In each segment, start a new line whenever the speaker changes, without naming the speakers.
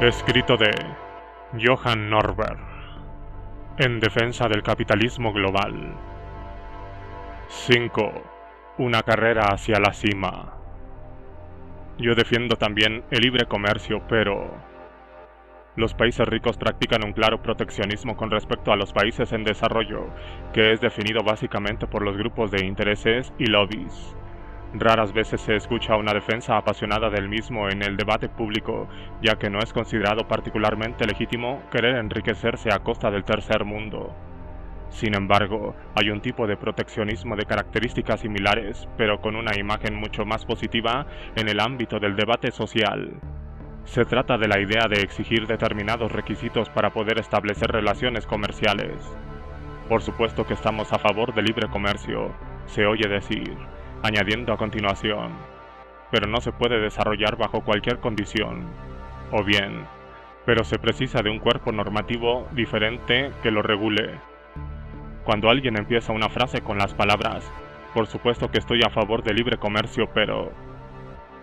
Escrito de Johan Norberg, en defensa del capitalismo global. 5. Una carrera hacia la cima. Yo defiendo también el libre comercio, pero los países ricos practican un claro proteccionismo con respecto a los países en desarrollo, que es definido básicamente por los grupos de intereses y lobbies. Raras veces se escucha una defensa apasionada del mismo en el debate público, ya que no es considerado particularmente legítimo querer enriquecerse a costa del tercer mundo. Sin embargo, hay un tipo de proteccionismo de características similares, pero con una imagen mucho más positiva en el ámbito del debate social. Se trata de la idea de exigir determinados requisitos para poder establecer relaciones comerciales. Por supuesto que estamos a favor del libre comercio, se oye decir, añadiendo a continuación, pero no se puede desarrollar bajo cualquier condición. O bien, pero se precisa de un cuerpo normativo diferente que lo regule. Cuando alguien empieza una frase con las palabras, por supuesto que estoy a favor del libre comercio, pero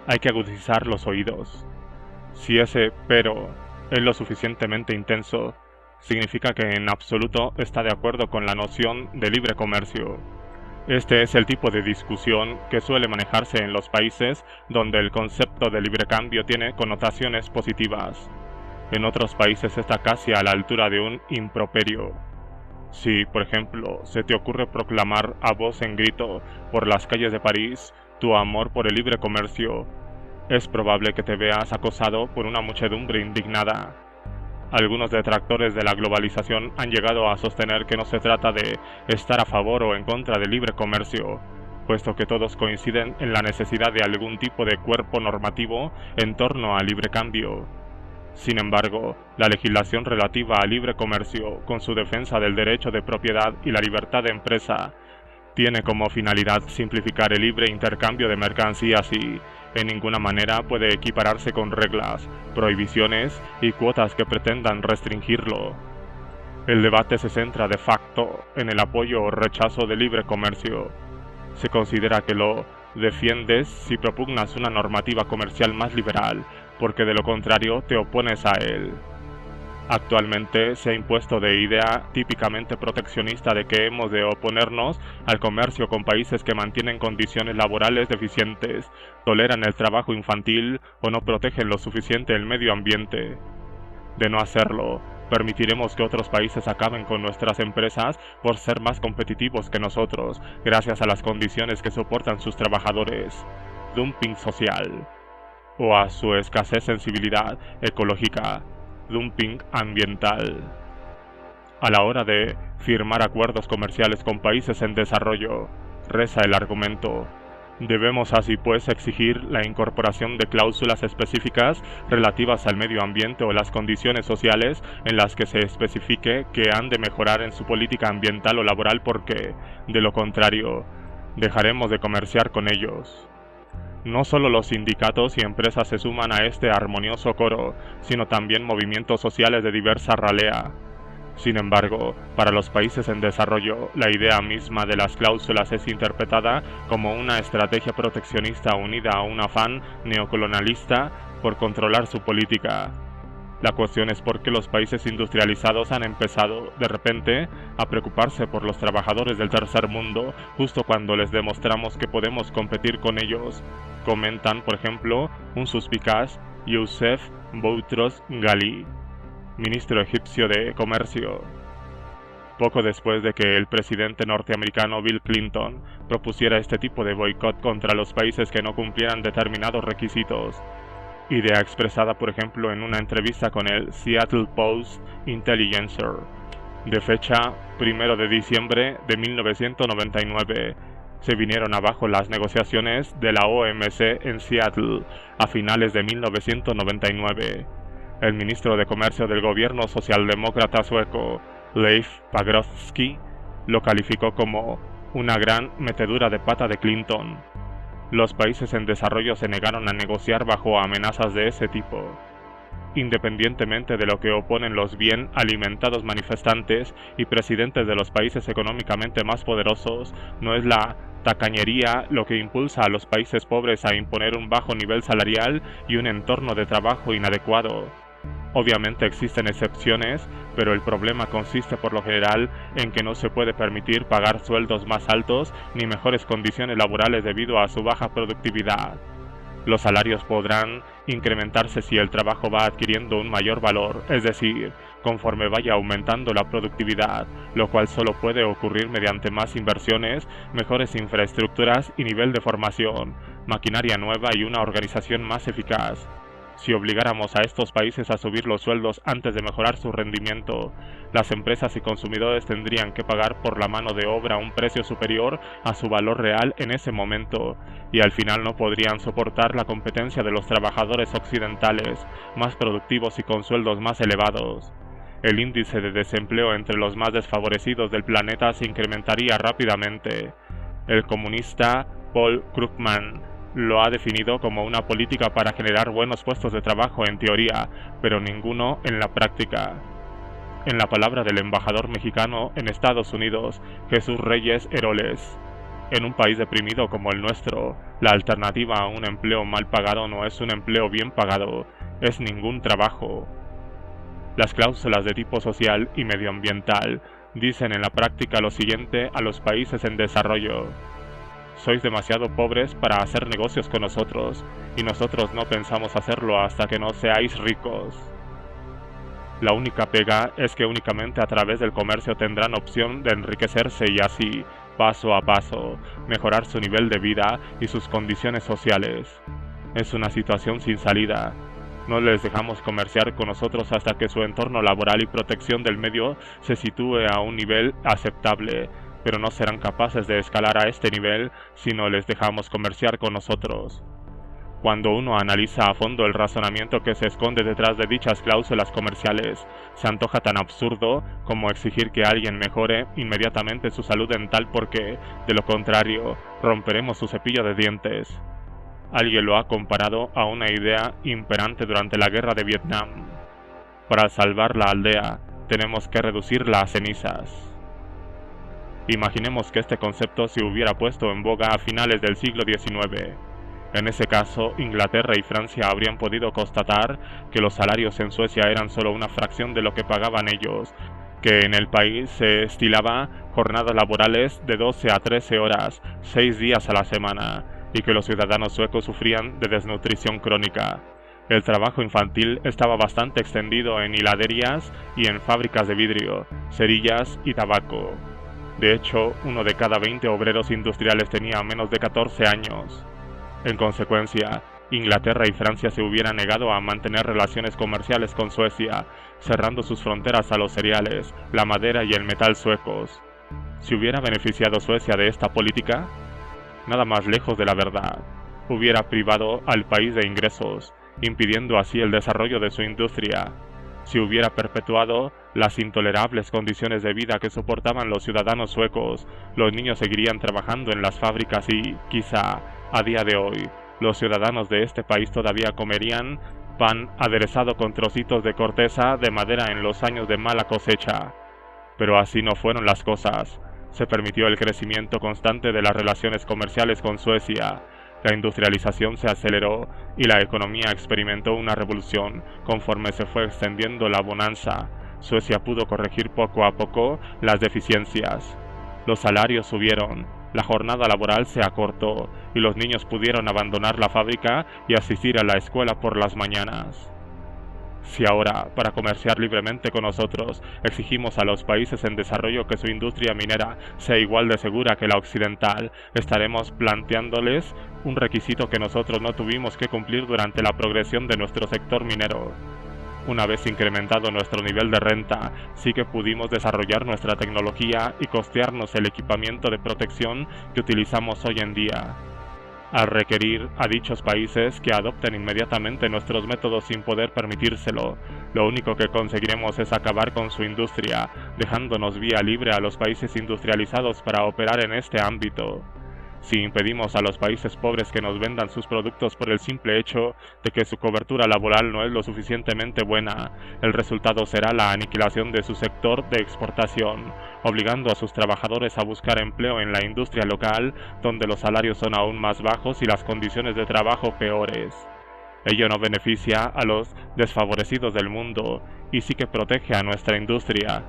hay que agudizar los oídos. Si ese pero es lo suficientemente intenso, significa que en absoluto está de acuerdo con la noción de libre comercio. Este es el tipo de discusión que suele manejarse en los países donde el concepto de libre cambio tiene connotaciones positivas. En otros países está casi a la altura de un improperio. Si, por ejemplo, se te ocurre proclamar a voz en grito por las calles de París tu amor por el libre comercio, es probable que te veas acosado por una muchedumbre indignada. Algunos detractores de la globalización han llegado a sostener que no se trata de estar a favor o en contra del libre comercio, puesto que todos coinciden en la necesidad de algún tipo de cuerpo normativo en torno al libre cambio. Sin embargo, la legislación relativa al libre comercio, con su defensa del derecho de propiedad y la libertad de empresa, tiene como finalidad simplificar el libre intercambio de mercancías y, en ninguna manera, puede equipararse con reglas, prohibiciones y cuotas que pretendan restringirlo. El debate se centra de facto en el apoyo o rechazo del libre comercio. Se considera que lo defiendes si propugnas una normativa comercial más liberal, porque de lo contrario te opones a él. Actualmente se ha impuesto de idea típicamente proteccionista de que hemos de oponernos al comercio con países que mantienen condiciones laborales deficientes, toleran el trabajo infantil o no protegen lo suficiente el medio ambiente. De no hacerlo, permitiremos que otros países acaben con nuestras empresas por ser más competitivos que nosotros, gracias a las condiciones que soportan sus trabajadores, dumping social, o a su escasez sensibilidad ecológica, dumping ambiental. A la hora de firmar acuerdos comerciales con países en desarrollo, reza el argumento, debemos así pues exigir la incorporación de cláusulas específicas relativas al medio ambiente o las condiciones sociales en las que se especifique que han de mejorar en su política ambiental o laboral porque, de lo contrario, dejaremos de comerciar con ellos. No solo los sindicatos y empresas se suman a este armonioso coro, sino también movimientos sociales de diversa ralea. Sin embargo, para los países en desarrollo, la idea misma de las cláusulas es interpretada como una estrategia proteccionista unida a un afán neocolonialista por controlar su política. La cuestión es por qué los países industrializados han empezado, de repente, a preocuparse por los trabajadores del tercer mundo justo cuando les demostramos que podemos competir con ellos, comentan, por ejemplo, un suspicaz Youssef Boutros Ghali, ministro egipcio de Comercio. Poco después de que el presidente norteamericano Bill Clinton propusiera este tipo de boicot contra los países que no cumplieran determinados requisitos, idea expresada por ejemplo en una entrevista con el Seattle Post Intelligencer, de fecha 1 de diciembre de 1999, se vinieron abajo las negociaciones de la OMC en Seattle a finales de 1999. El ministro de Comercio del gobierno socialdemócrata sueco, Leif Pagrotsky, lo calificó como una gran metedura de pata de Clinton. Los países en desarrollo se negaron a negociar bajo amenazas de ese tipo. Independientemente de lo que oponen los bien alimentados manifestantes y presidentes de los países económicamente más poderosos, no es la tacañería lo que impulsa a los países pobres a imponer un bajo nivel salarial y un entorno de trabajo inadecuado. Obviamente existen excepciones, pero el problema consiste por lo general en que no se puede permitir pagar sueldos más altos ni mejores condiciones laborales debido a su baja productividad. Los salarios podrán incrementarse si el trabajo va adquiriendo un mayor valor, es decir, conforme vaya aumentando la productividad, lo cual solo puede ocurrir mediante más inversiones, mejores infraestructuras y nivel de formación, maquinaria nueva y una organización más eficaz. Si obligáramos a estos países a subir los sueldos antes de mejorar su rendimiento, las empresas y consumidores tendrían que pagar por la mano de obra un precio superior a su valor real en ese momento, y al final no podrían soportar la competencia de los trabajadores occidentales, más productivos y con sueldos más elevados. El índice de desempleo entre los más desfavorecidos del planeta se incrementaría rápidamente. El comunista Paul Krugman lo ha definido como una política para generar buenos puestos de trabajo en teoría, pero ninguno en la práctica. En la palabra del embajador mexicano en Estados Unidos, Jesús Reyes Heroles, en un país deprimido como el nuestro, la alternativa a un empleo mal pagado no es un empleo bien pagado, es ningún trabajo. Las cláusulas de tipo social y medioambiental dicen en la práctica lo siguiente a los países en desarrollo: sois demasiado pobres para hacer negocios con nosotros, y nosotros no pensamos hacerlo hasta que no seáis ricos. La única pega es que únicamente a través del comercio tendrán opción de enriquecerse y así, paso a paso, mejorar su nivel de vida y sus condiciones sociales. Es una situación sin salida. No les dejamos comerciar con nosotros hasta que su entorno laboral y protección del medio se sitúe a un nivel aceptable, pero no serán capaces de escalar a este nivel si no les dejamos comerciar con nosotros. Cuando uno analiza a fondo el razonamiento que se esconde detrás de dichas cláusulas comerciales, se antoja tan absurdo como exigir que alguien mejore inmediatamente su salud dental porque, de lo contrario, romperemos su cepillo de dientes. Alguien lo ha comparado a una idea imperante durante la guerra de Vietnam. Para salvar la aldea, tenemos que reducirla a cenizas. Imaginemos que este concepto se hubiera puesto en boga a finales del siglo XIX. En ese caso, Inglaterra y Francia habrían podido constatar que los salarios en Suecia eran solo una fracción de lo que pagaban ellos, que en el país se estilaba jornadas laborales de 12 a 13 horas, 6 días a la semana, y que los ciudadanos suecos sufrían de desnutrición crónica. El trabajo infantil estaba bastante extendido en hiladerías y en fábricas de vidrio, cerillas y tabaco. De hecho, 1 de cada 20 obreros industriales tenía menos de 14 años. En consecuencia, Inglaterra y Francia se hubieran negado a mantener relaciones comerciales con Suecia, cerrando sus fronteras a los cereales, la madera y el metal suecos. ¿Se hubiera beneficiado Suecia de esta política? Nada más lejos de la verdad. Hubiera privado al país de ingresos, impidiendo así el desarrollo de su industria. Si hubiera perpetuado las intolerables condiciones de vida que soportaban los ciudadanos suecos, los niños seguirían trabajando en las fábricas y, quizá, a día de hoy, los ciudadanos de este país todavía comerían pan aderezado con trocitos de corteza de madera en los años de mala cosecha. Pero así no fueron las cosas. Se permitió el crecimiento constante de las relaciones comerciales con Suecia. La industrialización se aceleró y la economía experimentó una revolución conforme se fue extendiendo la bonanza. Suecia pudo corregir poco a poco las deficiencias. Los salarios subieron, la jornada laboral se acortó y los niños pudieron abandonar la fábrica y asistir a la escuela por las mañanas. Si ahora, para comerciar libremente con nosotros, exigimos a los países en desarrollo que su industria minera sea igual de segura que la occidental, estaremos planteándoles un requisito que nosotros no tuvimos que cumplir durante la progresión de nuestro sector minero. Una vez incrementado nuestro nivel de renta, sí que pudimos desarrollar nuestra tecnología y costearnos el equipamiento de protección que utilizamos hoy en día. Al requerir a dichos países que adopten inmediatamente nuestros métodos sin poder permitírselo, lo único que conseguiremos es acabar con su industria, dejándonos vía libre a los países industrializados para operar en este ámbito. Si impedimos a los países pobres que nos vendan sus productos por el simple hecho de que su cobertura laboral no es lo suficientemente buena, el resultado será la aniquilación de su sector de exportación, obligando a sus trabajadores a buscar empleo en la industria local, donde los salarios son aún más bajos y las condiciones de trabajo peores. Ello no beneficia a los desfavorecidos del mundo y sí que protege a nuestra industria.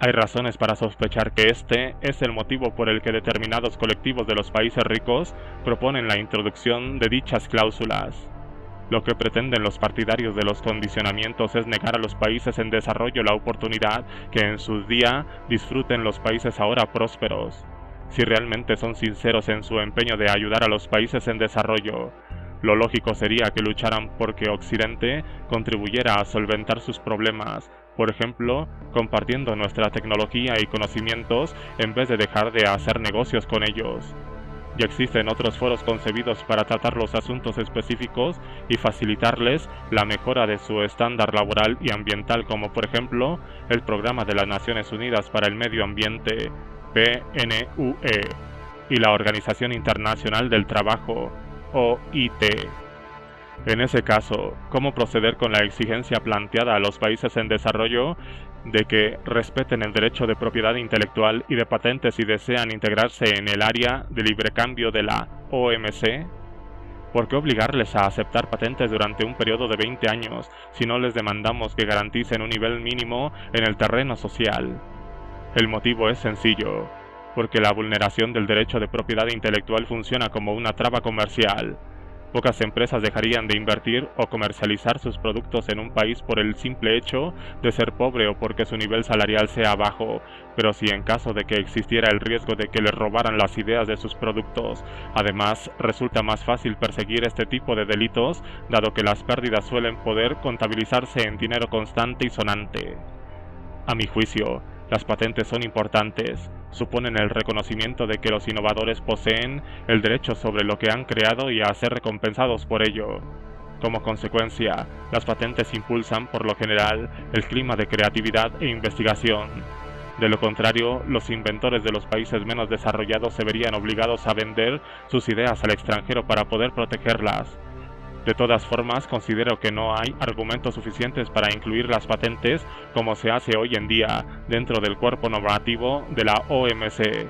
Hay razones para sospechar que este es el motivo por el que determinados colectivos de los países ricos proponen la introducción de dichas cláusulas. Lo que pretenden los partidarios de los condicionamientos es negar a los países en desarrollo la oportunidad que en su día disfruten los países ahora prósperos. Si realmente son sinceros en su empeño de ayudar a los países en desarrollo, lo lógico sería que lucharan porque Occidente contribuyera a solventar sus problemas, por ejemplo, compartiendo nuestra tecnología y conocimientos en vez de dejar de hacer negocios con ellos. Ya existen otros foros concebidos para tratar los asuntos específicos y facilitarles la mejora de su estándar laboral y ambiental, como por ejemplo el Programa de las Naciones Unidas para el Medio Ambiente, PNUE, y la Organización Internacional del Trabajo, OIT. En ese caso, ¿cómo proceder con la exigencia planteada a los países en desarrollo de que respeten el derecho de propiedad intelectual y de patentes si desean integrarse en el área de libre cambio de la OMC? ¿Por qué obligarles a aceptar patentes durante un periodo de 20 años si no les demandamos que garanticen un nivel mínimo en el terreno social? El motivo es sencillo, porque la vulneración del derecho de propiedad intelectual funciona como una traba comercial. Pocas empresas dejarían de invertir o comercializar sus productos en un país por el simple hecho de ser pobre o porque su nivel salarial sea bajo, pero si en caso de que existiera el riesgo de que les robaran las ideas de sus productos, además resulta más fácil perseguir este tipo de delitos, dado que las pérdidas suelen poder contabilizarse en dinero constante y sonante. A mi juicio, las patentes son importantes, suponen el reconocimiento de que los innovadores poseen el derecho sobre lo que han creado y a ser recompensados por ello. Como consecuencia, las patentes impulsan, por lo general, el clima de creatividad e investigación. De lo contrario, los inventores de los países menos desarrollados se verían obligados a vender sus ideas al extranjero para poder protegerlas. De todas formas, considero que no hay argumentos suficientes para incluir las patentes como se hace hoy en día dentro del cuerpo normativo de la OMC.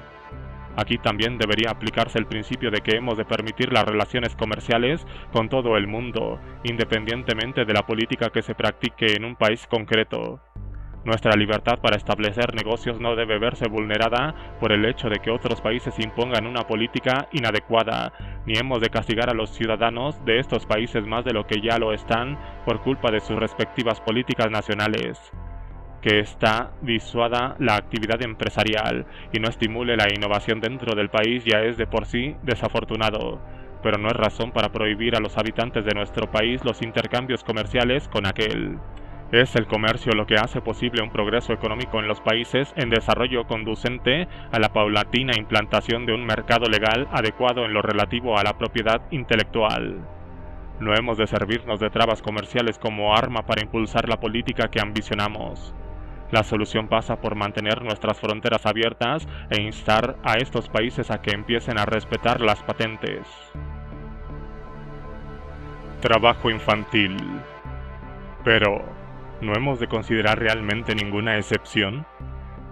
Aquí también debería aplicarse el principio de que hemos de permitir las relaciones comerciales con todo el mundo, independientemente de la política que se practique en un país concreto. Nuestra libertad para establecer negocios no debe verse vulnerada por el hecho de que otros países impongan una política inadecuada, ni hemos de castigar a los ciudadanos de estos países más de lo que ya lo están por culpa de sus respectivas políticas nacionales. Que ésta disuada la actividad empresarial y no estimule la innovación dentro del país ya es de por sí desafortunado, pero no es razón para prohibir a los habitantes de nuestro país los intercambios comerciales con aquel. Es el comercio lo que hace posible un progreso económico en los países en desarrollo conducente a la paulatina implantación de un mercado legal adecuado en lo relativo a la propiedad intelectual. No hemos de servirnos de trabas comerciales como arma para impulsar la política que ambicionamos. La solución pasa por mantener nuestras fronteras abiertas e instar a estos países a que empiecen a respetar las patentes. Trabajo infantil. Pero ¿no hemos de considerar realmente ninguna excepción?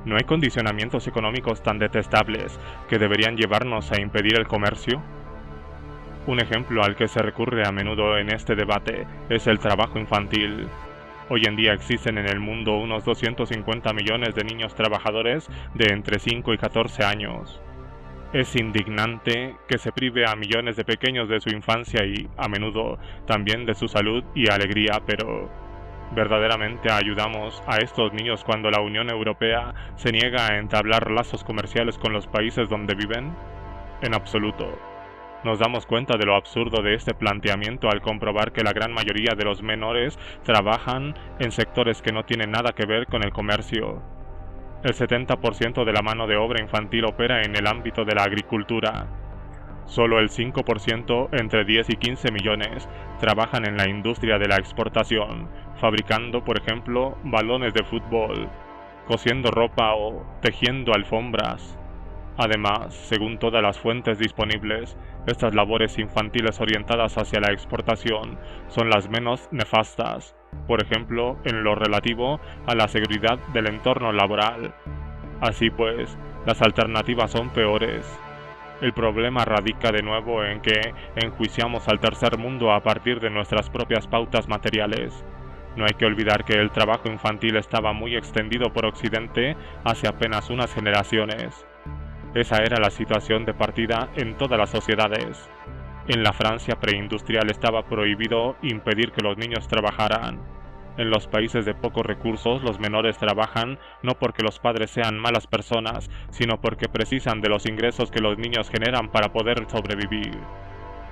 ¿No hay condicionamientos económicos tan detestables que deberían llevarnos a impedir el comercio? Un ejemplo al que se recurre a menudo en este debate es el trabajo infantil. Hoy en día existen en el mundo unos 250 millones de niños trabajadores de entre 5 y 14 años. Es indignante que se prive a millones de pequeños de su infancia y, a menudo, también de su salud y alegría, pero ¿verdaderamente ayudamos a estos niños cuando la Unión Europea se niega a entablar lazos comerciales con los países donde viven? En absoluto. Nos damos cuenta de lo absurdo de este planteamiento al comprobar que la gran mayoría de los menores trabajan en sectores que no tienen nada que ver con el comercio. El 70% de la mano de obra infantil opera en el ámbito de la agricultura. Solo el 5%, entre 10 y 15 millones, trabajan en la industria de la exportación, fabricando, por ejemplo, balones de fútbol, cosiendo ropa o tejiendo alfombras. Además, según todas las fuentes disponibles, estas labores infantiles orientadas hacia la exportación son las menos nefastas, por ejemplo, en lo relativo a la seguridad del entorno laboral. Así pues, las alternativas son peores. El problema radica de nuevo en que enjuiciamos al tercer mundo a partir de nuestras propias pautas materiales. No hay que olvidar que el trabajo infantil estaba muy extendido por Occidente hace apenas unas generaciones. Esa era la situación de partida en todas las sociedades. En la Francia preindustrial estaba prohibido impedir que los niños trabajaran. En los países de pocos recursos, los menores trabajan no porque los padres sean malas personas, sino porque precisan de los ingresos que los niños generan para poder sobrevivir.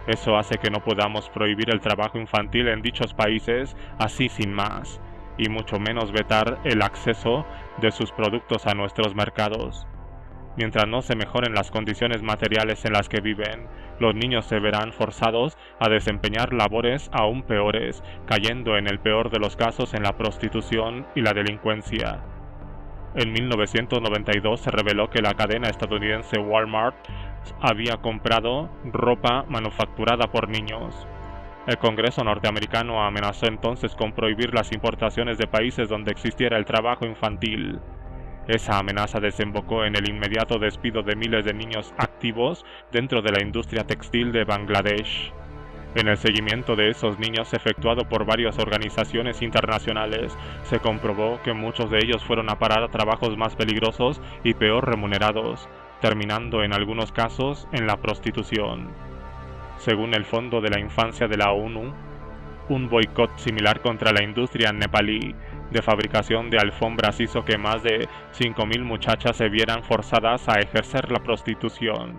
Eso hace que no podamos prohibir el trabajo infantil en dichos países así sin más, y mucho menos vetar el acceso de sus productos a nuestros mercados. Mientras no se mejoren las condiciones materiales en las que viven, los niños se verán forzados a desempeñar labores aún peores, cayendo en el peor de los casos en la prostitución y la delincuencia. En 1992 se reveló que la cadena estadounidense Walmart había comprado ropa manufacturada por niños. El Congreso norteamericano amenazó entonces con prohibir las importaciones de países donde existiera el trabajo infantil. Esa amenaza desembocó en el inmediato despido de miles de niños activos dentro de la industria textil de Bangladesh. En el seguimiento de esos niños efectuado por varias organizaciones internacionales, se comprobó que muchos de ellos fueron a parar a trabajos más peligrosos y peor remunerados, terminando en algunos casos en la prostitución. Según el Fondo de la Infancia de la ONU, un boicot similar contra la industria nepalí de fabricación de alfombras hizo que más de 5.000 muchachas se vieran forzadas a ejercer la prostitución.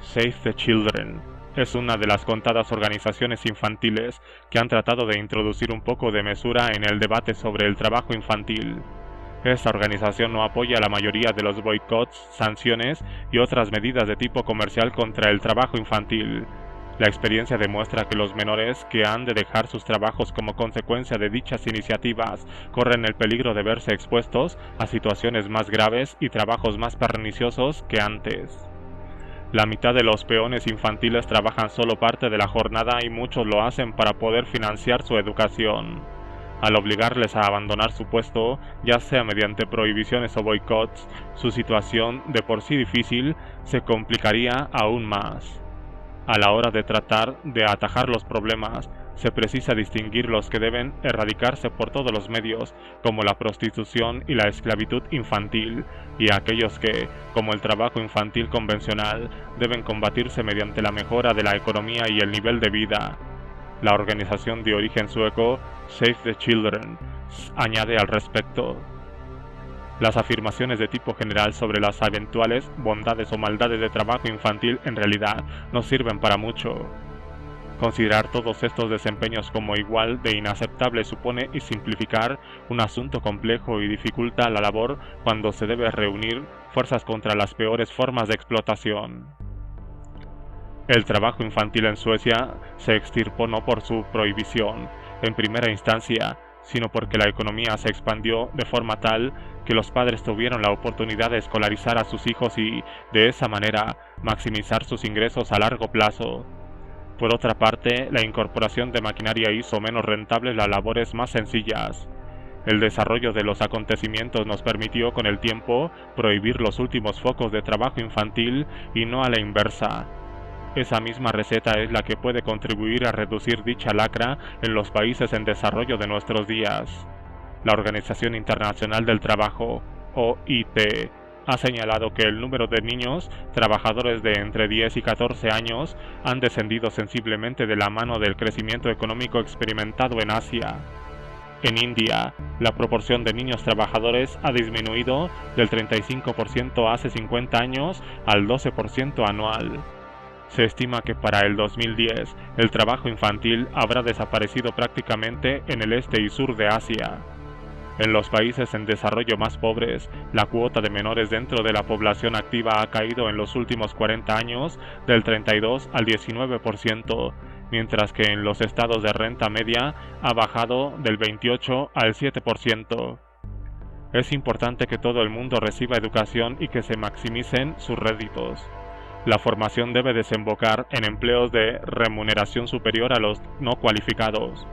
Save the Children es una de las contadas organizaciones infantiles que han tratado de introducir un poco de mesura en el debate sobre el trabajo infantil. Esta organización no apoya la mayoría de los boicots, sanciones y otras medidas de tipo comercial contra el trabajo infantil. La experiencia demuestra que los menores que han de dejar sus trabajos como consecuencia de dichas iniciativas corren el peligro de verse expuestos a situaciones más graves y trabajos más perniciosos que antes. La mitad de los peones infantiles trabajan solo parte de la jornada y muchos lo hacen para poder financiar su educación. Al obligarles a abandonar su puesto, ya sea mediante prohibiciones o boicots, su situación, de por sí difícil, se complicaría aún más. A la hora de tratar de atajar los problemas, se precisa distinguir los que deben erradicarse por todos los medios, como la prostitución y la esclavitud infantil, y aquellos que, como el trabajo infantil convencional, deben combatirse mediante la mejora de la economía y el nivel de vida. La organización de origen sueco Save the Children añade al respecto: las afirmaciones de tipo general sobre las eventuales bondades o maldades de trabajo infantil en realidad no sirven para mucho. Considerar todos estos desempeños como igual de inaceptables supone simplificar un asunto complejo y dificulta la labor cuando se debe reunir fuerzas contra las peores formas de explotación. El trabajo infantil en Suecia se extirpó no por su prohibición, en primera instancia, sino porque la economía se expandió de forma tal que los padres tuvieron la oportunidad de escolarizar a sus hijos y, de esa manera, maximizar sus ingresos a largo plazo. Por otra parte, la incorporación de maquinaria hizo menos rentables las labores más sencillas. El desarrollo de los acontecimientos nos permitió con el tiempo prohibir los últimos focos de trabajo infantil y no a la inversa. Esa misma receta es la que puede contribuir a reducir dicha lacra en los países en desarrollo de nuestros días. La Organización Internacional del Trabajo, OIT, ha señalado que el número de niños trabajadores de entre 10 y 14 años han descendido sensiblemente de la mano del crecimiento económico experimentado en Asia. En India, la proporción de niños trabajadores ha disminuido del 35% hace 50 años al 12% anual. Se estima que para el 2010 el trabajo infantil habrá desaparecido prácticamente en el este y sur de Asia. En los países en desarrollo más pobres, la cuota de menores dentro de la población activa ha caído en los últimos 40 años del 32 al 19%, mientras que en los estados de renta media ha bajado del 28 al 7%. Es importante que todo el mundo reciba educación y que se maximicen sus réditos. La formación debe desembocar en empleos de remuneración superior a los no cualificados.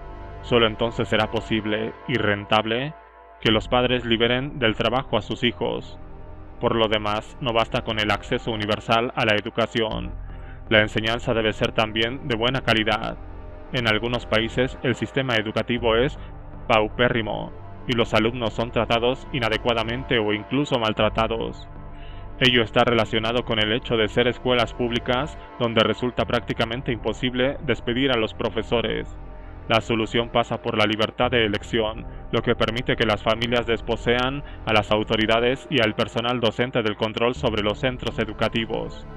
Solo entonces será posible y rentable que los padres liberen del trabajo a sus hijos. Por lo demás, no basta con el acceso universal a la educación. La enseñanza debe ser también de buena calidad. En algunos países el sistema educativo es paupérrimo y los alumnos son tratados inadecuadamente o incluso maltratados. Ello está relacionado con el hecho de ser escuelas públicas donde resulta prácticamente imposible despedir a los profesores. La solución pasa por la libertad de elección, lo que permite que las familias desposean a las autoridades y al personal docente del control sobre los centros educativos.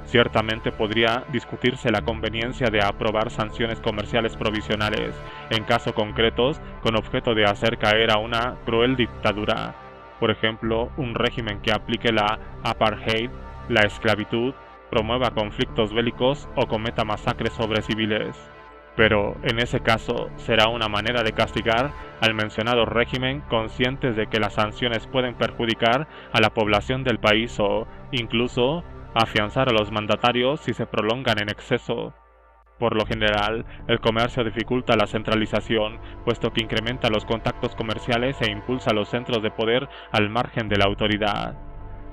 Ciertamente podría discutirse la conveniencia de aprobar sanciones comerciales provisionales, en casos concretos, con objeto de hacer caer a una cruel dictadura. Por ejemplo, un régimen que aplique la apartheid, la esclavitud, promueva conflictos bélicos o cometa masacres sobre civiles. Pero, en ese caso, será una manera de castigar al mencionado régimen conscientes de que las sanciones pueden perjudicar a la población del país o, incluso, afianzar a los mandatarios si se prolongan en exceso. Por lo general, el comercio dificulta la centralización, puesto que incrementa los contactos comerciales e impulsa los centros de poder al margen de la autoridad.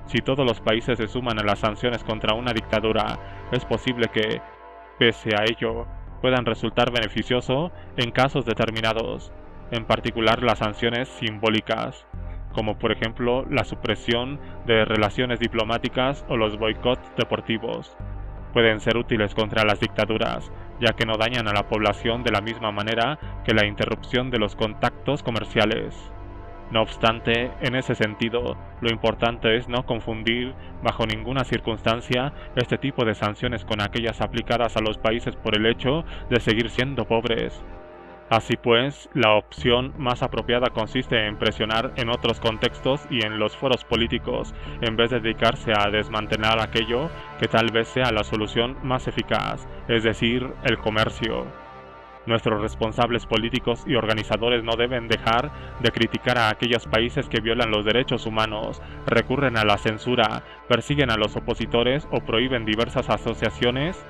Si todos los países se suman a las sanciones contra una dictadura, es posible que, pese a ello, puedan resultar beneficioso en casos determinados, en particular las sanciones simbólicas, como por ejemplo la supresión de relaciones diplomáticas o los boicots deportivos. Pueden ser útiles contra las dictaduras, ya que no dañan a la población de la misma manera que la interrupción de los contactos comerciales. No obstante, en ese sentido, lo importante es no confundir, bajo ninguna circunstancia, este tipo de sanciones con aquellas aplicadas a los países por el hecho de seguir siendo pobres. Así pues, la opción más apropiada consiste en presionar en otros contextos y en los foros políticos, en vez de dedicarse a desmantelar aquello que tal vez sea la solución más eficaz, es decir, el comercio. Nuestros responsables políticos y organizadores no deben dejar de criticar a aquellos países que violan los derechos humanos, recurren a la censura, persiguen a los opositores o prohíben diversas asociaciones,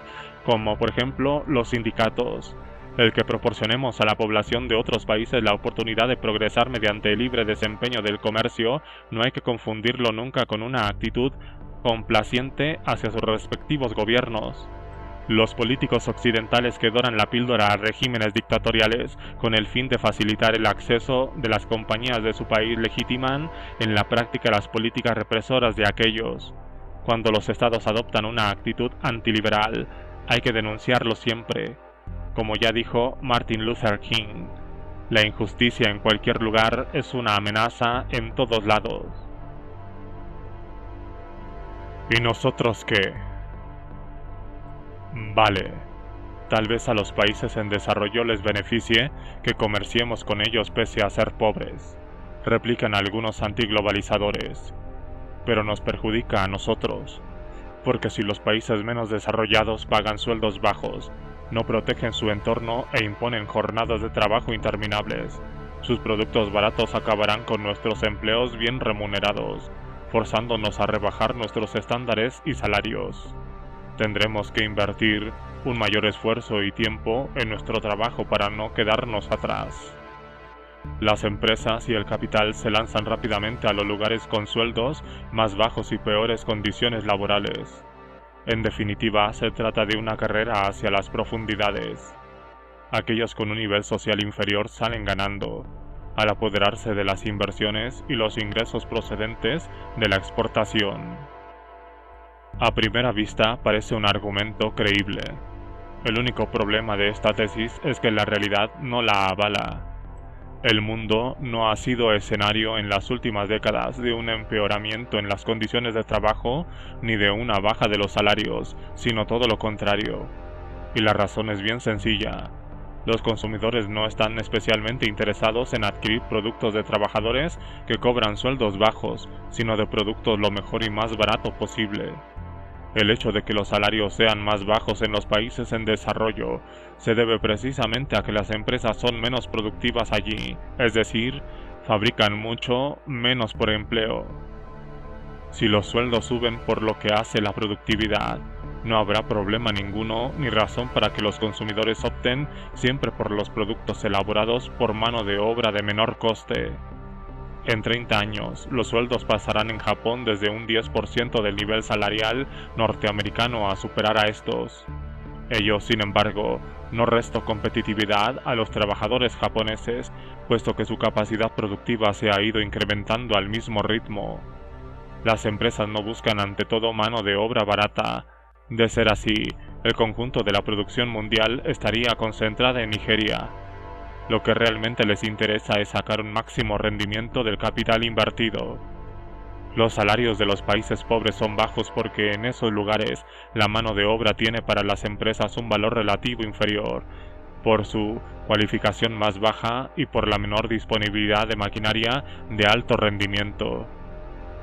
como por ejemplo los sindicatos. El que proporcionemos a la población de otros países la oportunidad de progresar mediante el libre desempeño del comercio, no hay que confundirlo nunca con una actitud complaciente hacia sus respectivos gobiernos. Los políticos occidentales que doran la píldora a regímenes dictatoriales con el fin de facilitar el acceso de las compañías de su país legitiman en la práctica las políticas represoras de aquellos. Cuando los estados adoptan una actitud antiliberal, hay que denunciarlo siempre. Como ya dijo Martin Luther King, la injusticia en cualquier lugar es una amenaza en todos lados. ¿Y nosotros qué? Vale, tal vez a los países en desarrollo les beneficie que comerciemos con ellos pese a ser pobres, replican algunos antiglobalizadores, pero nos perjudica a nosotros, porque si los países menos desarrollados pagan sueldos bajos, no protegen su entorno e imponen jornadas de trabajo interminables, sus productos baratos acabarán con nuestros empleos bien remunerados, forzándonos a rebajar nuestros estándares y salarios. Tendremos que invertir un mayor esfuerzo y tiempo en nuestro trabajo para no quedarnos atrás. Las empresas y el capital se lanzan rápidamente a los lugares con sueldos más bajos y peores condiciones laborales. En definitiva, se trata de una carrera hacia las profundidades. Aquellos con un nivel social inferior salen ganando, al apoderarse de las inversiones y los ingresos procedentes de la exportación. A primera vista parece un argumento creíble. El único problema de esta tesis es que la realidad no la avala. El mundo no ha sido escenario en las últimas décadas de un empeoramiento en las condiciones de trabajo ni de una baja de los salarios, sino todo lo contrario. Y la razón es bien sencilla. Los consumidores no están especialmente interesados en adquirir productos de trabajadores que cobran sueldos bajos, sino de productos lo mejor y más barato posible. El hecho de que los salarios sean más bajos en los países en desarrollo se debe precisamente a que las empresas son menos productivas allí, es decir, fabrican mucho menos por empleo. Si los sueldos suben por lo que hace la productividad, no habrá problema ninguno ni razón para que los consumidores opten siempre por los productos elaborados por mano de obra de menor coste. En 30 años, los sueldos pasarán en Japón desde un 10% del nivel salarial norteamericano a superar a estos. Ello, sin embargo, no resta competitividad a los trabajadores japoneses, puesto que su capacidad productiva se ha ido incrementando al mismo ritmo. Las empresas no buscan ante todo mano de obra barata. De ser así, el conjunto de la producción mundial estaría concentrada en Nigeria. Lo que realmente les interesa es sacar un máximo rendimiento del capital invertido. Los salarios de los países pobres son bajos porque en esos lugares la mano de obra tiene para las empresas un valor relativo inferior, por su cualificación más baja y por la menor disponibilidad de maquinaria de alto rendimiento.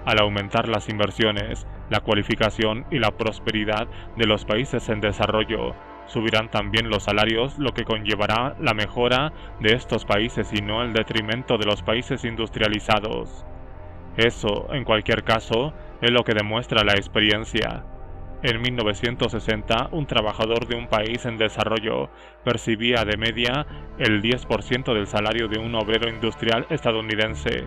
Al aumentar las inversiones, la cualificación y la prosperidad de los países en desarrollo, subirán también los salarios, lo que conllevará la mejora de estos países y no el detrimento de los países industrializados. Eso, en cualquier caso, es lo que demuestra la experiencia. En 1960, un trabajador de un país en desarrollo percibía de media el 10% del salario de un obrero industrial estadounidense.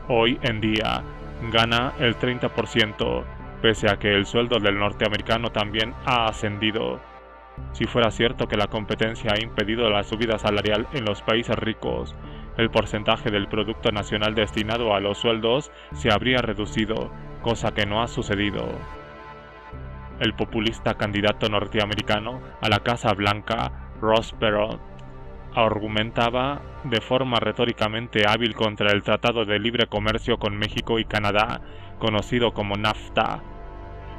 Hoy en día, gana el 30%, pese a que el sueldo del norteamericano también ha ascendido. Si fuera cierto que la competencia ha impedido la subida salarial en los países ricos, el porcentaje del Producto Nacional destinado a los sueldos se habría reducido, cosa que no ha sucedido. El populista candidato norteamericano a la Casa Blanca, Ross Perot, argumentaba de forma retóricamente hábil contra el Tratado de Libre Comercio con México y Canadá, conocido como NAFTA.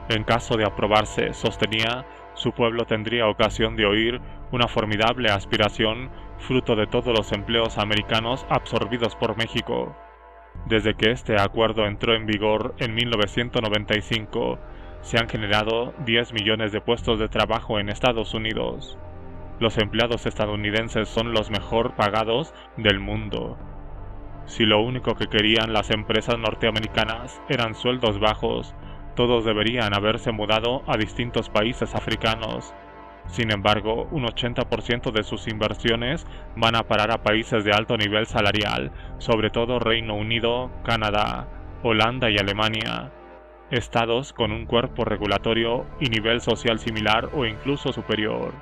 En caso de aprobarse, sostenía, su pueblo tendría ocasión de oír una formidable aspiración, fruto de todos los empleos americanos absorbidos por México. Desde que este acuerdo entró en vigor en 1995, se han generado 10 millones de puestos de trabajo en Estados Unidos. Los empleados estadounidenses son los mejor pagados del mundo. Si lo único que querían las empresas norteamericanas eran sueldos bajos, todos deberían haberse mudado a distintos países africanos. Sin embargo, un 80% de sus inversiones van a parar a países de alto nivel salarial, sobre todo Reino Unido, Canadá, Holanda y Alemania, estados con un cuerpo regulatorio y nivel social similar o incluso superior.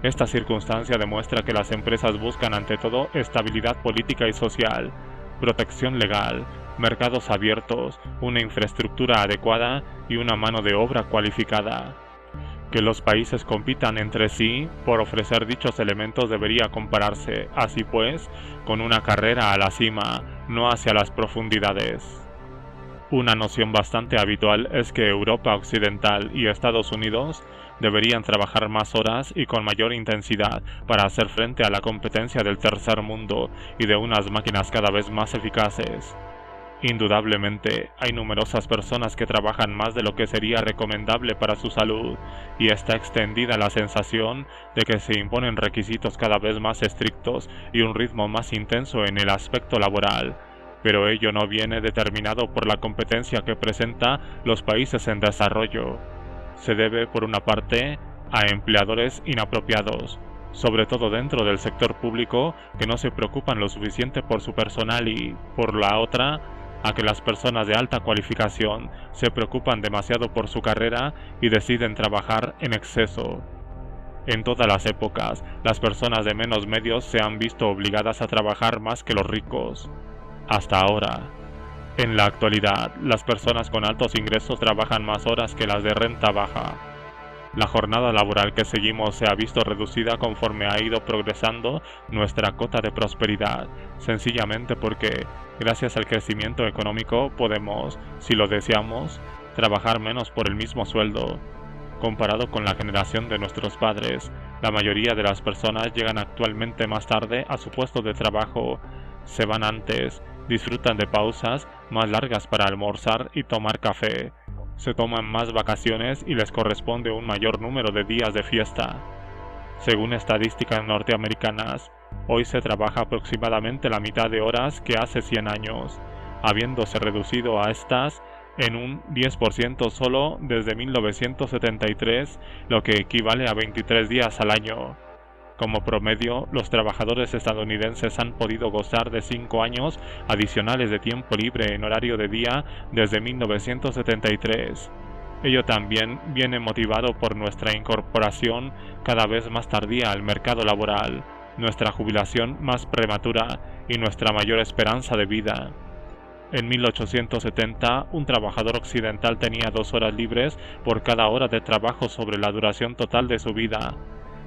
Esta circunstancia demuestra que las empresas buscan ante todo estabilidad política y social, protección legal, mercados abiertos, una infraestructura adecuada y una mano de obra cualificada. Que los países compitan entre sí por ofrecer dichos elementos debería compararse, así pues, con una carrera a la cima, no hacia las profundidades. Una noción bastante habitual es que Europa Occidental y Estados Unidos deberían trabajar más horas y con mayor intensidad para hacer frente a la competencia del tercer mundo y de unas máquinas cada vez más eficaces. Indudablemente, hay numerosas personas que trabajan más de lo que sería recomendable para su salud, y está extendida la sensación de que se imponen requisitos cada vez más estrictos y un ritmo más intenso en el aspecto laboral, pero ello no viene determinado por la competencia que presentan los países en desarrollo. Se debe, por una parte, a empleadores inapropiados, sobre todo dentro del sector público, que no se preocupan lo suficiente por su personal y, por la otra, a que las personas de alta cualificación se preocupan demasiado por su carrera y deciden trabajar en exceso. En todas las épocas, las personas de menos medios se han visto obligadas a trabajar más que los ricos. Hasta ahora. En la actualidad, las personas con altos ingresos trabajan más horas que las de renta baja. La jornada laboral que seguimos se ha visto reducida conforme ha ido progresando nuestra cota de prosperidad, sencillamente porque, gracias al crecimiento económico, podemos, si lo deseamos, trabajar menos por el mismo sueldo. Comparado con la generación de nuestros padres, la mayoría de las personas llegan actualmente más tarde a su puesto de trabajo, se van antes, disfrutan de pausas más largas para almorzar y tomar café, se toman más vacaciones y les corresponde un mayor número de días de fiesta. Según estadísticas norteamericanas, hoy se trabaja aproximadamente la mitad de horas que hace 100 años, habiéndose reducido a estas en un 10% solo desde 1973, lo que equivale a 23 días al año. Como promedio, los trabajadores estadounidenses han podido gozar de 5 años adicionales de tiempo libre en horario de día desde 1973. Ello también viene motivado por nuestra incorporación cada vez más tardía al mercado laboral, nuestra jubilación más prematura y nuestra mayor esperanza de vida. En 1870, un trabajador occidental tenía 2 horas libres por cada hora de trabajo sobre la duración total de su vida.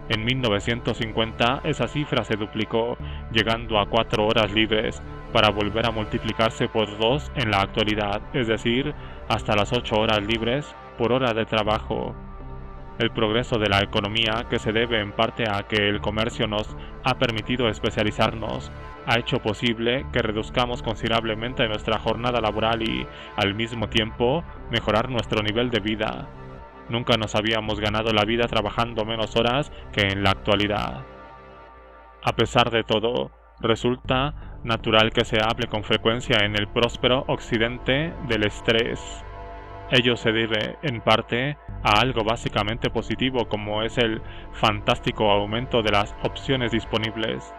En 1950, esa cifra se duplicó, llegando a 4 horas libres, para volver a multiplicarse por 2 en la actualidad, es decir, hasta las 8 horas libres por hora de trabajo. El progreso de la economía, que se debe en parte a que el comercio nos ha permitido especializarnos, ha hecho posible que reduzcamos considerablemente nuestra jornada laboral y, al mismo tiempo, mejorar nuestro nivel de vida. Nunca nos habíamos ganado la vida trabajando menos horas que en la actualidad. A pesar de todo, resulta natural que se hable con frecuencia en el próspero occidente del estrés. Ello se debe, en parte, a algo básicamente positivo como es el fantástico aumento de las opciones disponibles.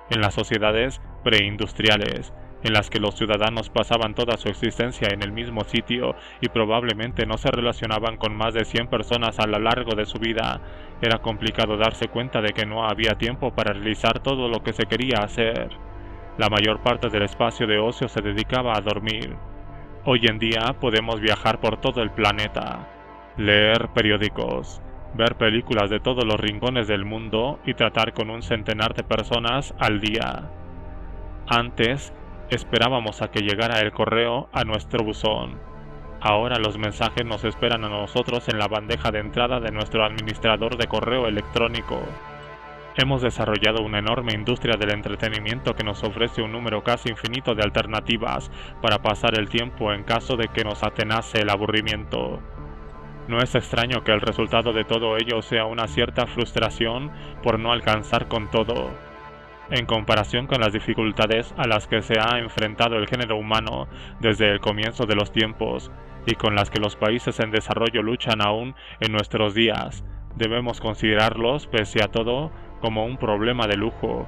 En las sociedades preindustriales, en las que los ciudadanos pasaban toda su existencia en el mismo sitio y probablemente no se relacionaban con más de 100 personas a lo largo de su vida, era complicado darse cuenta de que no había tiempo para realizar todo lo que se quería hacer. La mayor parte del espacio de ocio se dedicaba a dormir. Hoy en día podemos viajar por todo el planeta, leer periódicos, ver películas de todos los rincones del mundo y tratar con un centenar de personas al día. Antes, esperábamos a que llegara el correo a nuestro buzón. Ahora los mensajes nos esperan a nosotros en la bandeja de entrada de nuestro administrador de correo electrónico. Hemos desarrollado una enorme industria del entretenimiento que nos ofrece un número casi infinito de alternativas para pasar el tiempo en caso de que nos atenace el aburrimiento. No es extraño que el resultado de todo ello sea una cierta frustración por no alcanzar con todo. En comparación con las dificultades a las que se ha enfrentado el género humano desde el comienzo de los tiempos y con las que los países en desarrollo luchan aún en nuestros días, debemos considerarlos, pese a todo, como un problema de lujo.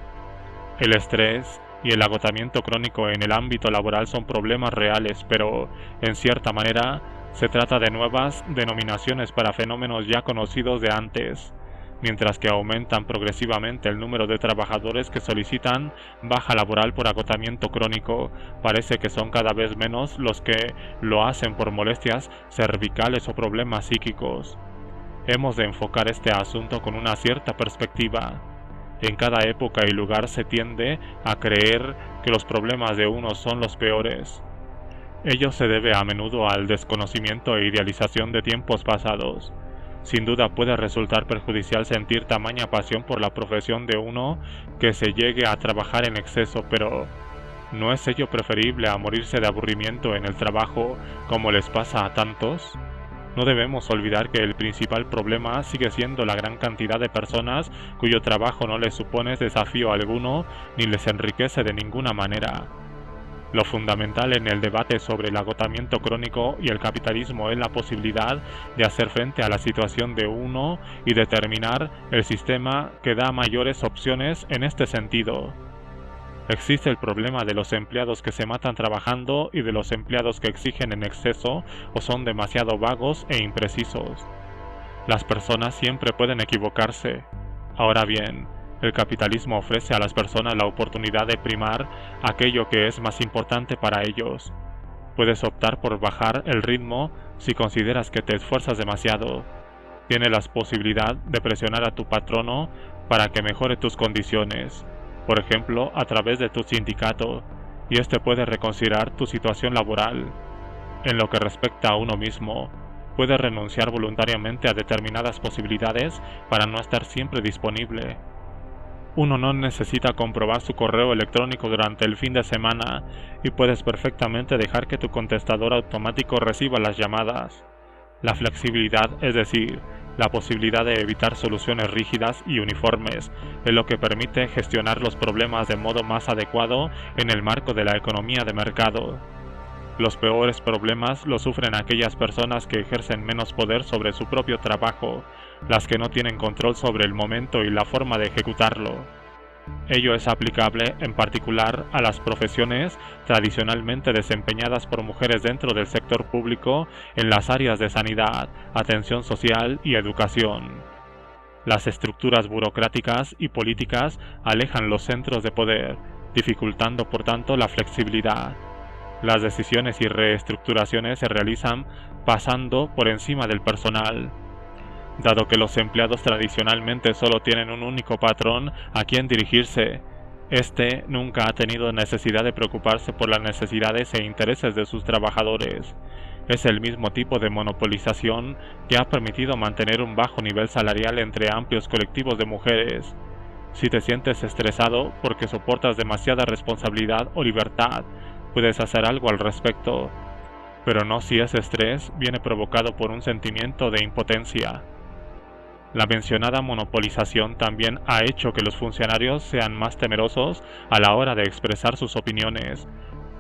El estrés y el agotamiento crónico en el ámbito laboral son problemas reales, pero, en cierta manera, se trata de nuevas denominaciones para fenómenos ya conocidos de antes. Mientras que aumentan progresivamente el número de trabajadores que solicitan baja laboral por agotamiento crónico, parece que son cada vez menos los que lo hacen por molestias cervicales o problemas psíquicos. Hemos de enfocar este asunto con una cierta perspectiva. En cada época y lugar se tiende a creer que los problemas de unos son los peores. Ello se debe a menudo al desconocimiento e idealización de tiempos pasados. Sin duda puede resultar perjudicial sentir tamaña pasión por la profesión de uno que se llegue a trabajar en exceso, pero ¿no es ello preferible a morirse de aburrimiento en el trabajo como les pasa a tantos? No debemos olvidar que el principal problema sigue siendo la gran cantidad de personas cuyo trabajo no les supone desafío alguno ni les enriquece de ninguna manera. Lo fundamental en el debate sobre el agotamiento crónico y el capitalismo es la posibilidad de hacer frente a la situación de uno y determinar el sistema que da mayores opciones en este sentido. Existe el problema de los empleados que se matan trabajando y de los empleados que exigen en exceso o son demasiado vagos e imprecisos. Las personas siempre pueden equivocarse. Ahora bien, el capitalismo ofrece a las personas la oportunidad de primar aquello que es más importante para ellos. Puedes optar por bajar el ritmo si consideras que te esfuerzas demasiado. Tienes la posibilidad de presionar a tu patrono para que mejore tus condiciones, por ejemplo, a través de tu sindicato, y este puede reconsiderar tu situación laboral. En lo que respecta a uno mismo, puede renunciar voluntariamente a determinadas posibilidades para no estar siempre disponible. Uno no necesita comprobar su correo electrónico durante el fin de semana y puedes perfectamente dejar que tu contestador automático reciba las llamadas. La flexibilidad, es decir, la posibilidad de evitar soluciones rígidas y uniformes, es lo que permite gestionar los problemas de modo más adecuado en el marco de la economía de mercado. Los peores problemas los sufren aquellas personas que ejercen menos poder sobre su propio trabajo, las que no tienen control sobre el momento y la forma de ejecutarlo. Ello es aplicable en particular a las profesiones tradicionalmente desempeñadas por mujeres dentro del sector público en las áreas de sanidad, atención social y educación. Las estructuras burocráticas y políticas alejan los centros de poder, dificultando por tanto la flexibilidad. Las decisiones y reestructuraciones se realizan pasando por encima del personal. Dado que los empleados tradicionalmente solo tienen un único patrón a quien dirigirse, este nunca ha tenido necesidad de preocuparse por las necesidades e intereses de sus trabajadores. Es el mismo tipo de monopolización que ha permitido mantener un bajo nivel salarial entre amplios colectivos de mujeres. Si te sientes estresado porque soportas demasiada responsabilidad o libertad, puedes hacer algo al respecto, pero no si ese estrés viene provocado por un sentimiento de impotencia. La mencionada monopolización también ha hecho que los funcionarios sean más temerosos a la hora de expresar sus opiniones,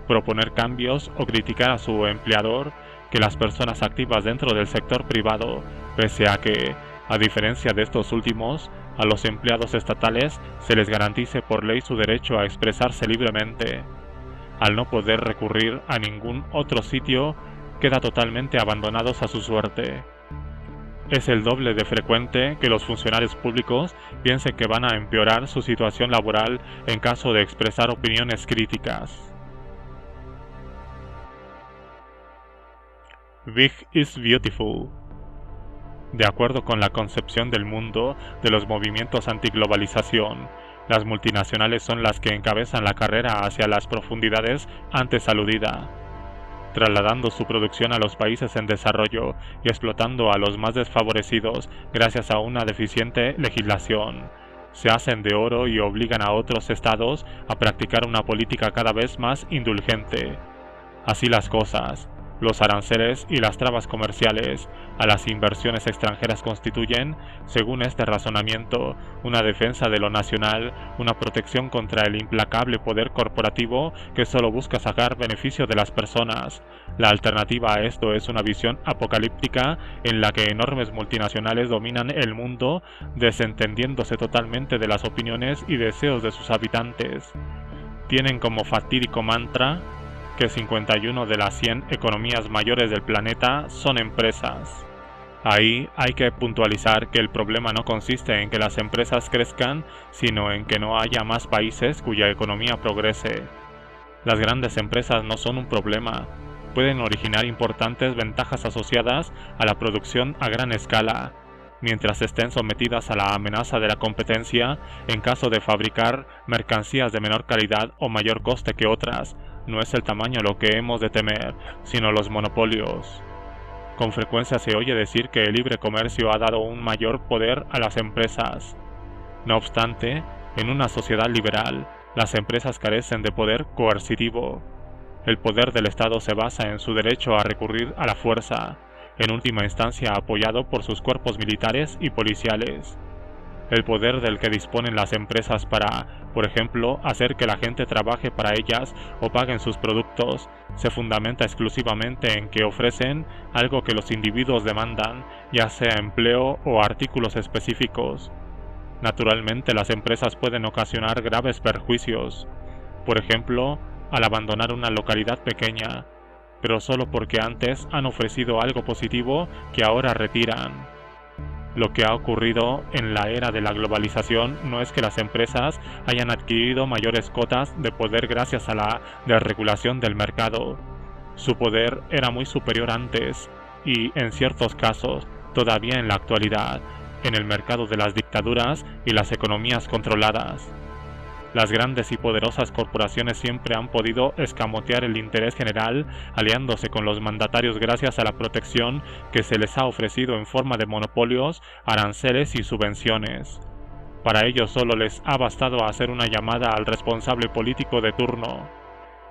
proponer cambios o criticar a su empleador que las personas activas dentro del sector privado, pese a que, a diferencia de estos últimos, a los empleados estatales se les garantice por ley su derecho a expresarse libremente. Al no poder recurrir a ningún otro sitio, quedan totalmente abandonados a su suerte. Es el doble de frecuente que los funcionarios públicos piensen que van a empeorar su situación laboral en caso de expresar opiniones críticas. Big is beautiful. De acuerdo con la concepción del mundo de los movimientos antiglobalización, las multinacionales son las que encabezan la carrera hacia las profundidades antes aludida, trasladando su producción a los países en desarrollo y explotando a los más desfavorecidos gracias a una deficiente legislación. Se hacen de oro y obligan a otros estados a practicar una política cada vez más indulgente. Así las cosas, los aranceles y las trabas comerciales a las inversiones extranjeras constituyen, según este razonamiento, una defensa de lo nacional, una protección contra el implacable poder corporativo que solo busca sacar beneficio de las personas. La alternativa a esto es una visión apocalíptica en la que enormes multinacionales dominan el mundo, desentendiéndose totalmente de las opiniones y deseos de sus habitantes. Tienen como fatídico mantra que 51 de las 100 economías mayores del planeta son empresas. Ahí hay que puntualizar que el problema no consiste en que las empresas crezcan, sino en que no haya más países cuya economía progrese. Las grandes empresas no son un problema, pueden originar importantes ventajas asociadas a la producción a gran escala, mientras estén sometidas a la amenaza de la competencia en caso de fabricar mercancías de menor calidad o mayor coste que otras. No es el tamaño lo que hemos de temer, sino los monopolios. Con frecuencia se oye decir que el libre comercio ha dado un mayor poder a las empresas. No obstante, en una sociedad liberal, las empresas carecen de poder coercitivo. El poder del Estado se basa en su derecho a recurrir a la fuerza, en última instancia apoyado por sus cuerpos militares y policiales. El poder del que disponen las empresas para, por ejemplo, hacer que la gente trabaje para ellas o paguen sus productos, se fundamenta exclusivamente en que ofrecen algo que los individuos demandan, ya sea empleo o artículos específicos. Naturalmente, las empresas pueden ocasionar graves perjuicios, por ejemplo, al abandonar una localidad pequeña, pero solo porque antes han ofrecido algo positivo que ahora retiran. Lo que ha ocurrido en la era de la globalización no es que las empresas hayan adquirido mayores cotas de poder gracias a la desregulación del mercado. Su poder era muy superior antes y, en ciertos casos, todavía en la actualidad, en el mercado de las dictaduras y las economías controladas. Las grandes y poderosas corporaciones siempre han podido escamotear el interés general aliándose con los mandatarios gracias a la protección que se les ha ofrecido en forma de monopolios, aranceles y subvenciones. Para ello solo les ha bastado hacer una llamada al responsable político de turno.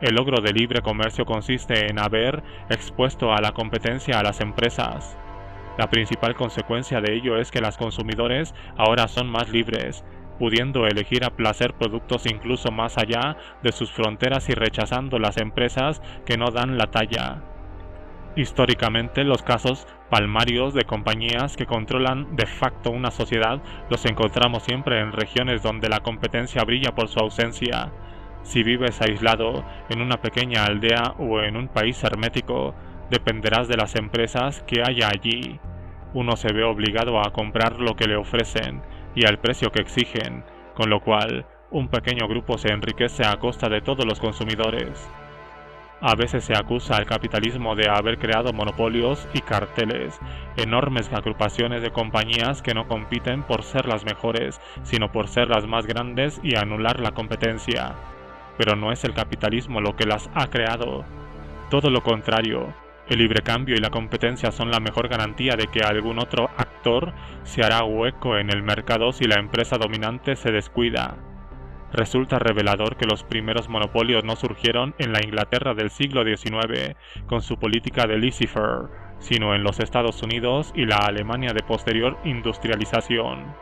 El logro del libre comercio consiste en haber expuesto a la competencia a las empresas. La principal consecuencia de ello es que los consumidores ahora son más libres, pudiendo elegir a placer productos incluso más allá de sus fronteras y rechazando las empresas que no dan la talla. Históricamente, los casos palmarios de compañías que controlan de facto una sociedad los encontramos siempre en regiones donde la competencia brilla por su ausencia. Si vives aislado, en una pequeña aldea o en un país hermético, dependerás de las empresas que haya allí. Uno se ve obligado a comprar lo que le ofrecen y al precio que exigen, con lo cual un pequeño grupo se enriquece a costa de todos los consumidores. A veces se acusa al capitalismo de haber creado monopolios y carteles, enormes agrupaciones de compañías que no compiten por ser las mejores, sino por ser las más grandes y anular la competencia. Pero no es el capitalismo lo que las ha creado. Todo lo contrario, el libre cambio y la competencia son la mejor garantía de que algún otro actor se hará hueco en el mercado si la empresa dominante se descuida. Resulta revelador que los primeros monopolios no surgieron en la Inglaterra del siglo XIX con su política de laissez-faire, sino en los Estados Unidos y la Alemania de posterior industrialización.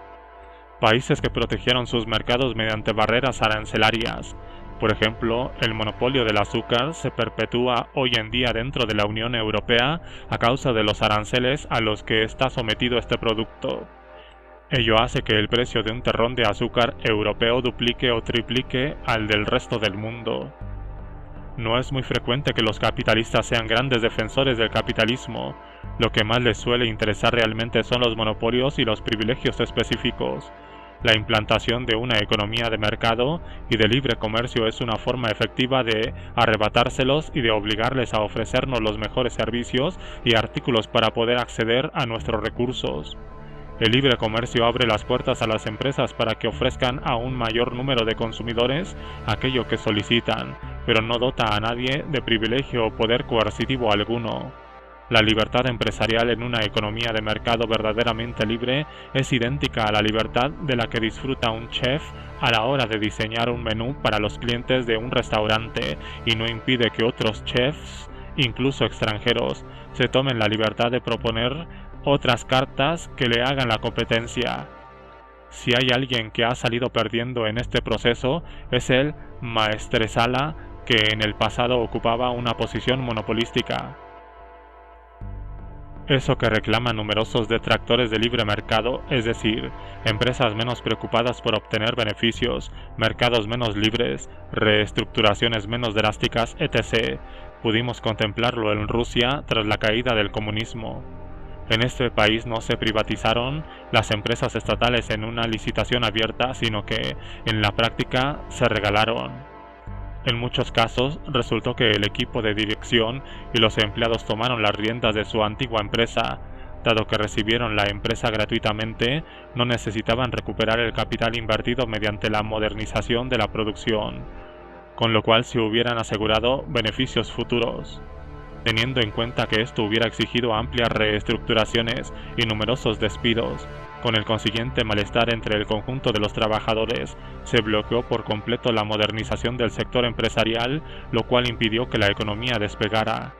Países que protegieron sus mercados mediante barreras arancelarias. Por ejemplo, el monopolio del azúcar se perpetúa hoy en día dentro de la Unión Europea a causa de los aranceles a los que está sometido este producto. Ello hace que el precio de un terrón de azúcar europeo duplique o triplique al del resto del mundo. No es muy frecuente que los capitalistas sean grandes defensores del capitalismo. Lo que más les suele interesar realmente son los monopolios y los privilegios específicos. La implantación de una economía de mercado y de libre comercio es una forma efectiva de arrebatárselos y de obligarles a ofrecernos los mejores servicios y artículos para poder acceder a nuestros recursos. El libre comercio abre las puertas a las empresas para que ofrezcan a un mayor número de consumidores aquello que solicitan, pero no dota a nadie de privilegio o poder coercitivo alguno. La libertad empresarial en una economía de mercado verdaderamente libre es idéntica a la libertad de la que disfruta un chef a la hora de diseñar un menú para los clientes de un restaurante y no impide que otros chefs, incluso extranjeros, se tomen la libertad de proponer otras cartas que le hagan la competencia. Si hay alguien que ha salido perdiendo en este proceso, es el maestresala que en el pasado ocupaba una posición monopolística. Eso que reclaman numerosos detractores del libre mercado, es decir, empresas menos preocupadas por obtener beneficios, mercados menos libres, reestructuraciones menos drásticas, etc., pudimos contemplarlo en Rusia tras la caída del comunismo. En este país no se privatizaron las empresas estatales en una licitación abierta, sino que, en la práctica, se regalaron. En muchos casos, resultó que el equipo de dirección y los empleados tomaron las riendas de su antigua empresa. Dado que recibieron la empresa gratuitamente, no necesitaban recuperar el capital invertido mediante la modernización de la producción, con lo cual se hubieran asegurado beneficios futuros. Teniendo en cuenta que esto hubiera exigido amplias reestructuraciones y numerosos despidos, con el consiguiente malestar entre el conjunto de los trabajadores, se bloqueó por completo la modernización del sector empresarial, lo cual impidió que la economía despegara.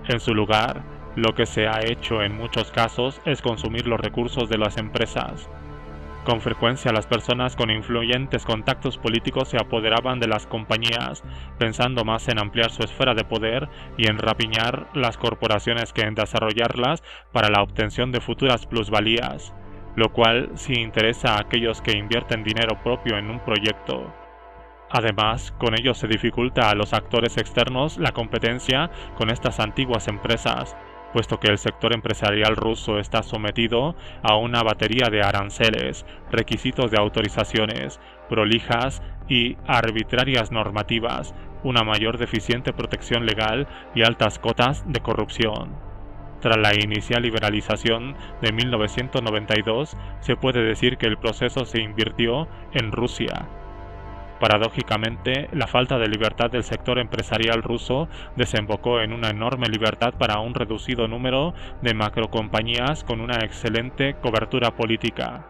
En su lugar, lo que se ha hecho en muchos casos es consumir los recursos de las empresas. Con frecuencia las personas con influyentes contactos políticos se apoderaban de las compañías, pensando más en ampliar su esfera de poder y en rapiñar las corporaciones que en desarrollarlas para la obtención de futuras plusvalías, lo cual sí interesa a aquellos que invierten dinero propio en un proyecto. Además, con ello se dificulta a los actores externos la competencia con estas antiguas empresas, puesto que el sector empresarial ruso está sometido a una batería de aranceles, requisitos de autorizaciones, prolijas y arbitrarias normativas, una mayor deficiente protección legal y altas cotas de corrupción. Tras la inicial liberalización de 1992, se puede decir que el proceso se invirtió en Rusia. Paradójicamente, la falta de libertad del sector empresarial ruso desembocó en una enorme libertad para un reducido número de macrocompañías con una excelente cobertura política.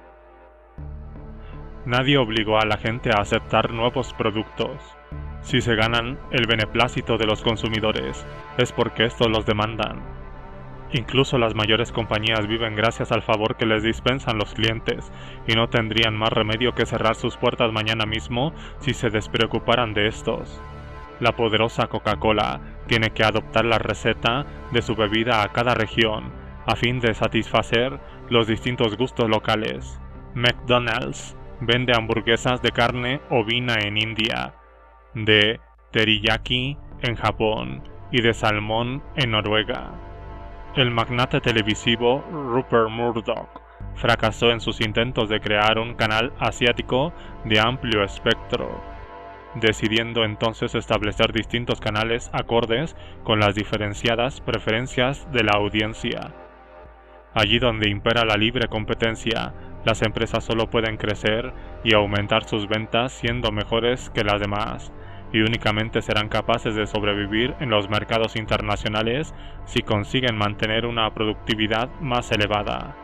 Nadie obligó a la gente a aceptar nuevos productos. Si se ganan el beneplácito de los consumidores, es porque estos los demandan. Incluso las mayores compañías viven gracias al favor que les dispensan los clientes, y no tendrían más remedio que cerrar sus puertas mañana mismo si se despreocuparan de estos. La poderosa Coca-Cola tiene que adoptar la receta de su bebida a cada región, a fin de satisfacer los distintos gustos locales. McDonald's vende hamburguesas de carne ovina en India, de teriyaki en Japón y de salmón en Noruega. El magnate televisivo Rupert Murdoch fracasó en sus intentos de crear un canal asiático de amplio espectro, decidiendo entonces establecer distintos canales acordes con las diferenciadas preferencias de la audiencia. Allí donde impera la libre competencia, las empresas solo pueden crecer y aumentar sus ventas siendo mejores que las demás, y únicamente serán capaces de sobrevivir en los mercados internacionales si consiguen mantener una productividad más elevada.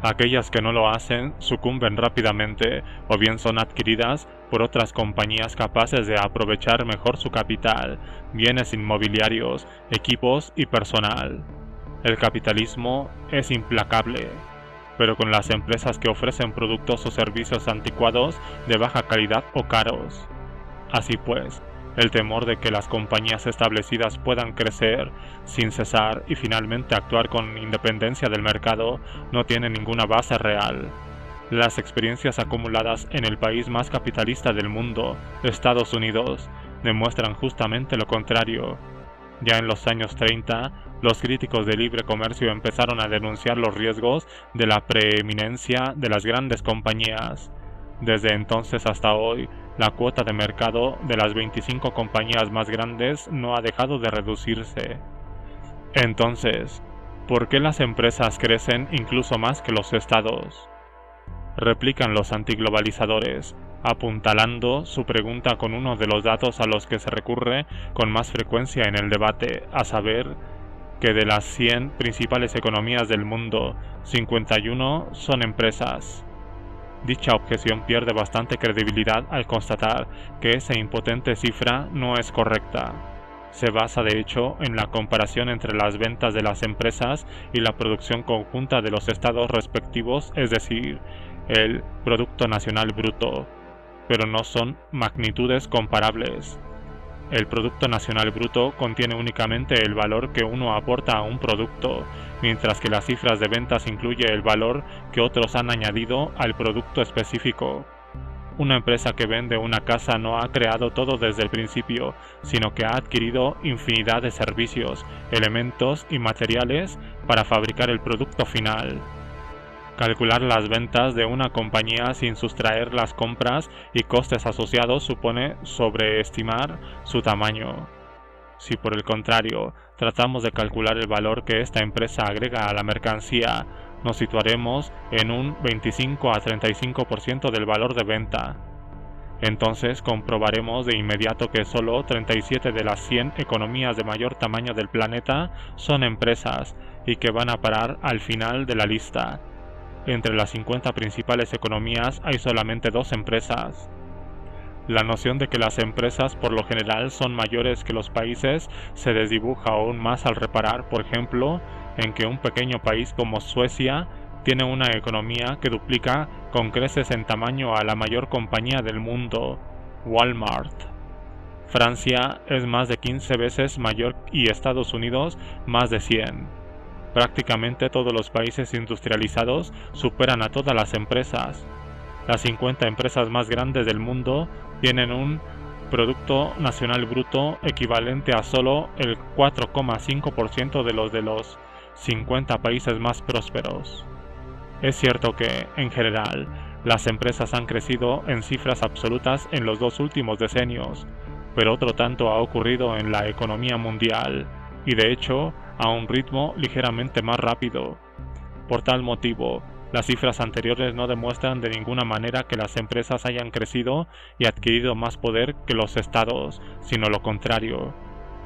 Aquellas que no lo hacen sucumben rápidamente o bien son adquiridas por otras compañías capaces de aprovechar mejor su capital, bienes inmobiliarios, equipos y personal. El capitalismo es implacable, pero con las empresas que ofrecen productos o servicios anticuados de baja calidad o caros. Así pues, el temor de que las compañías establecidas puedan crecer sin cesar y finalmente actuar con independencia del mercado no tiene ninguna base real. Las experiencias acumuladas en el país más capitalista del mundo, Estados Unidos, demuestran justamente lo contrario. Ya en los años 30, los críticos del libre comercio empezaron a denunciar los riesgos de la preeminencia de las grandes compañías. Desde entonces hasta hoy, la cuota de mercado de las 25 compañías más grandes no ha dejado de reducirse. Entonces, ¿por qué las empresas crecen incluso más que los estados? Replican los antiglobalizadores, apuntalando su pregunta con uno de los datos a los que se recurre con más frecuencia en el debate, a saber, que de las 100 principales economías del mundo, 51 son empresas. Dicha objeción pierde bastante credibilidad al constatar que esa impotente cifra no es correcta. Se basa de hecho en la comparación entre las ventas de las empresas y la producción conjunta de los estados respectivos, es decir, el Producto Nacional Bruto, pero no son magnitudes comparables. El Producto Nacional Bruto contiene únicamente el valor que uno aporta a un producto, mientras que las cifras de ventas incluye el valor que otros han añadido al producto específico. Una empresa que vende una casa no ha creado todo desde el principio, sino que ha adquirido infinidad de servicios, elementos y materiales para fabricar el producto final. Calcular las ventas de una compañía sin sustraer las compras y costes asociados supone sobreestimar su tamaño. Si por el contrario tratamos de calcular el valor que esta empresa agrega a la mercancía, nos situaremos en un 25 a 35% del valor de venta. Entonces comprobaremos de inmediato que solo 37 de las 100 economías de mayor tamaño del planeta son empresas y que van a parar al final de la lista. Entre las 50 principales economías hay solamente 2 empresas. La noción de que las empresas por lo general son mayores que los países se desdibuja aún más al reparar, por ejemplo, en que un pequeño país como Suecia tiene una economía que duplica con creces en tamaño a la mayor compañía del mundo, Walmart. Francia es más de 15 veces mayor y Estados Unidos más de 100. Prácticamente todos los países industrializados superan a todas las empresas. Las 50 empresas más grandes del mundo tienen un Producto Nacional Bruto equivalente a solo el 4,5% de los 50 países más prósperos. Es cierto que, en general, las empresas han crecido en cifras absolutas en los 2 últimos decenios, pero otro tanto ha ocurrido en la economía mundial, y de hecho, a un ritmo ligeramente más rápido. Por tal motivo, las cifras anteriores no demuestran de ninguna manera que las empresas hayan crecido y adquirido más poder que los estados, sino lo contrario.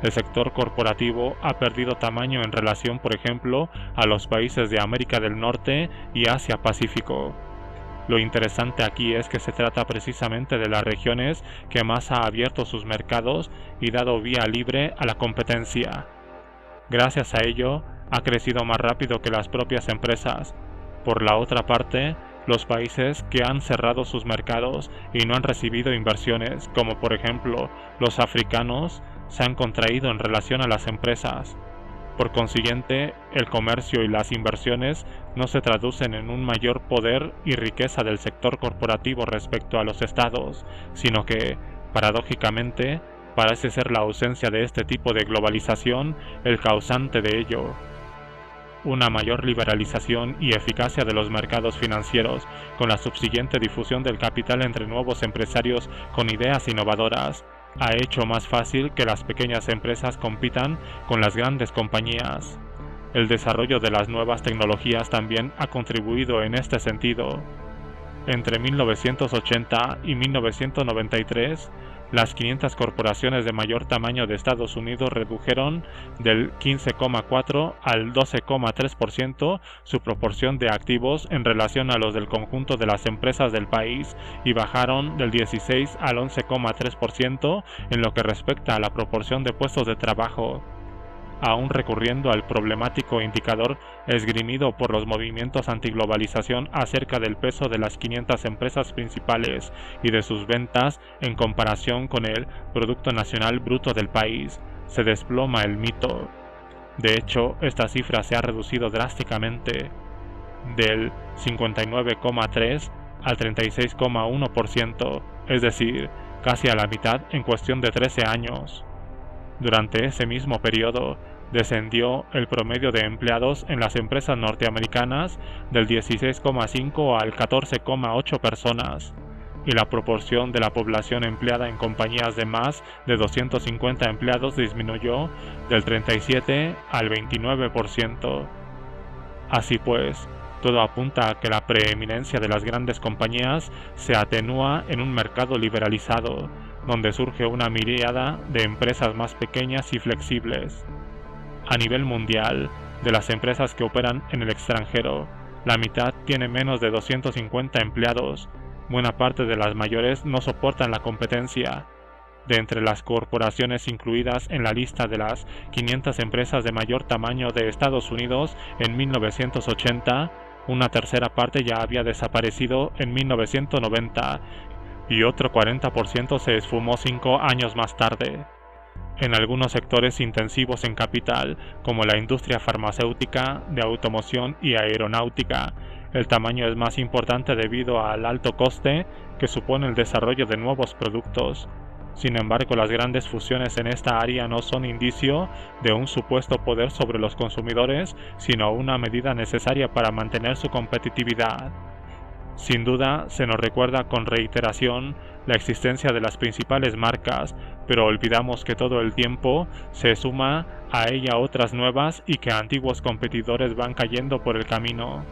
El sector corporativo ha perdido tamaño en relación, por ejemplo, a los países de América del Norte y Asia-Pacífico. Lo interesante aquí es que se trata precisamente de las regiones que más ha abierto sus mercados y dado vía libre a la competencia. Gracias a ello, ha crecido más rápido que las propias empresas. Por la otra parte, los países que han cerrado sus mercados y no han recibido inversiones, como por ejemplo los africanos, se han contraído en relación a las empresas. Por consiguiente, el comercio y las inversiones no se traducen en un mayor poder y riqueza del sector corporativo respecto a los estados, sino que, paradójicamente, parece ser la ausencia de este tipo de globalización el causante de ello. Una mayor liberalización y eficacia de los mercados financieros, con la subsiguiente difusión del capital entre nuevos empresarios con ideas innovadoras, ha hecho más fácil que las pequeñas empresas compitan con las grandes compañías. El desarrollo de las nuevas tecnologías también ha contribuido en este sentido. Entre 1980 y 1993, las 500 corporaciones de mayor tamaño de Estados Unidos redujeron del 15,4 al 12,3% su proporción de activos en relación a los del conjunto de las empresas del país y bajaron del 16 al 11,3% en lo que respecta a la proporción de puestos de trabajo. Aún recurriendo al problemático indicador esgrimido por los movimientos antiglobalización acerca del peso de las 500 empresas principales y de sus ventas en comparación con el Producto Nacional Bruto del país, se desploma el mito. De hecho, esta cifra se ha reducido drásticamente, del 59,3 al 36,1%, es decir, casi a la mitad en cuestión de 13 años. Durante ese mismo periodo, descendió el promedio de empleados en las empresas norteamericanas del 16,5 al 14,8 personas, y la proporción de la población empleada en compañías de más de 250 empleados disminuyó del 37 al 29%. Así pues, todo apunta a que la preeminencia de las grandes compañías se atenúa en un mercado liberalizado, donde surge una miríada de empresas más pequeñas y flexibles. A nivel mundial, de las empresas que operan en el extranjero, la mitad tiene menos de 250 empleados. Buena parte de las mayores no soportan la competencia. De entre las corporaciones incluidas en la lista de las 500 empresas de mayor tamaño de Estados Unidos en 1980, una tercera parte ya había desaparecido en 1990, y otro 40% se esfumó 5 años más tarde. En algunos sectores intensivos en capital, como la industria farmacéutica, de automoción y aeronáutica, el tamaño es más importante debido al alto coste que supone el desarrollo de nuevos productos. Sin embargo, las grandes fusiones en esta área no son indicio de un supuesto poder sobre los consumidores, sino una medida necesaria para mantener su competitividad. Sin duda, se nos recuerda con reiteración la existencia de las principales marcas, pero olvidamos que todo el tiempo se suma a ella otras nuevas y que antiguos competidores van cayendo por el camino.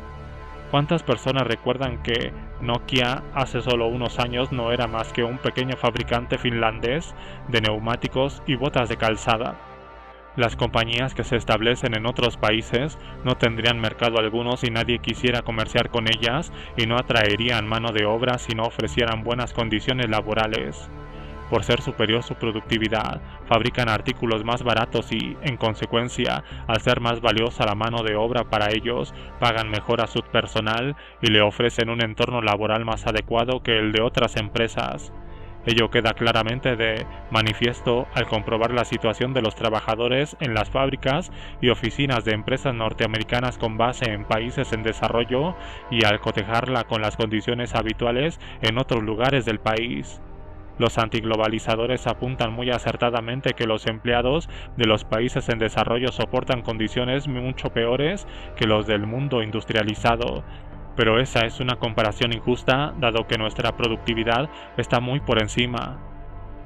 ¿Cuántas personas recuerdan que Nokia hace solo unos años no era más que un pequeño fabricante finlandés de neumáticos y botas de calzada? Las compañías que se establecen en otros países no tendrían mercado alguno si nadie quisiera comerciar con ellas y no atraerían mano de obra si no ofrecieran buenas condiciones laborales. Por ser superior su productividad, fabrican artículos más baratos y, en consecuencia, al ser más valiosa la mano de obra para ellos, pagan mejor a su personal y le ofrecen un entorno laboral más adecuado que el de otras empresas. Ello queda claramente de manifiesto al comprobar la situación de los trabajadores en las fábricas y oficinas de empresas norteamericanas con base en países en desarrollo y al cotejarla con las condiciones habituales en otros lugares del país. Los antiglobalizadores apuntan muy acertadamente que los empleados de los países en desarrollo soportan condiciones mucho peores que los del mundo industrializado, pero esa es una comparación injusta dado que nuestra productividad está muy por encima.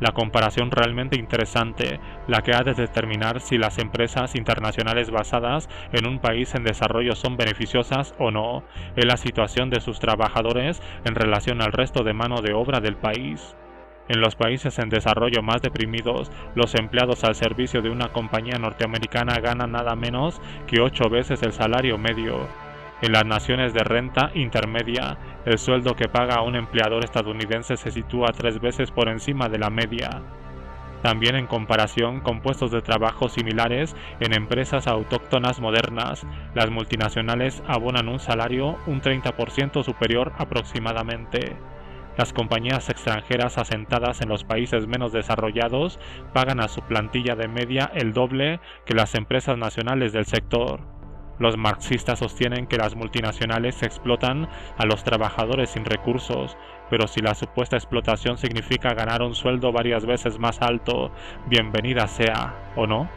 La comparación realmente interesante, la que ha de determinar si las empresas internacionales basadas en un país en desarrollo son beneficiosas o no, es la situación de sus trabajadores en relación al resto de mano de obra del país. En los países en desarrollo más deprimidos, los empleados al servicio de una compañía norteamericana ganan nada menos que 8 veces el salario medio. En las naciones de renta intermedia, el sueldo que paga un empleador estadounidense se sitúa 3 veces por encima de la media. También en comparación con puestos de trabajo similares en empresas autóctonas modernas, las multinacionales abonan un salario un 30% superior aproximadamente. Las compañías extranjeras asentadas en los países menos desarrollados pagan a su plantilla de media el doble que las empresas nacionales del sector. Los marxistas sostienen que las multinacionales explotan a los trabajadores sin recursos, pero si la supuesta explotación significa ganar un sueldo varias veces más alto, bienvenida sea, ¿o no?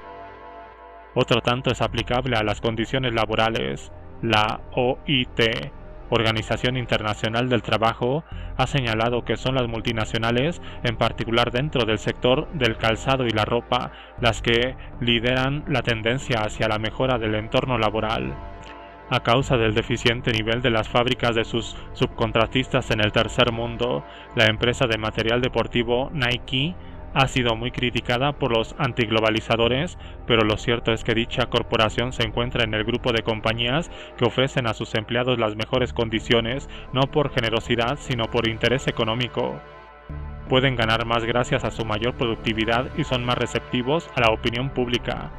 Otro tanto es aplicable a las condiciones laborales. La OIT, Organización Internacional del Trabajo, ha señalado que son las multinacionales, en particular dentro del sector del calzado y la ropa, las que lideran la tendencia hacia la mejora del entorno laboral. A causa del deficiente nivel de las fábricas de sus subcontratistas en el tercer mundo, la empresa de material deportivo Nike ha sido muy criticada por los antiglobalizadores, pero lo cierto es que dicha corporación se encuentra en el grupo de compañías que ofrecen a sus empleados las mejores condiciones, no por generosidad, sino por interés económico. Pueden ganar más gracias a su mayor productividad y son más receptivos a la opinión pública.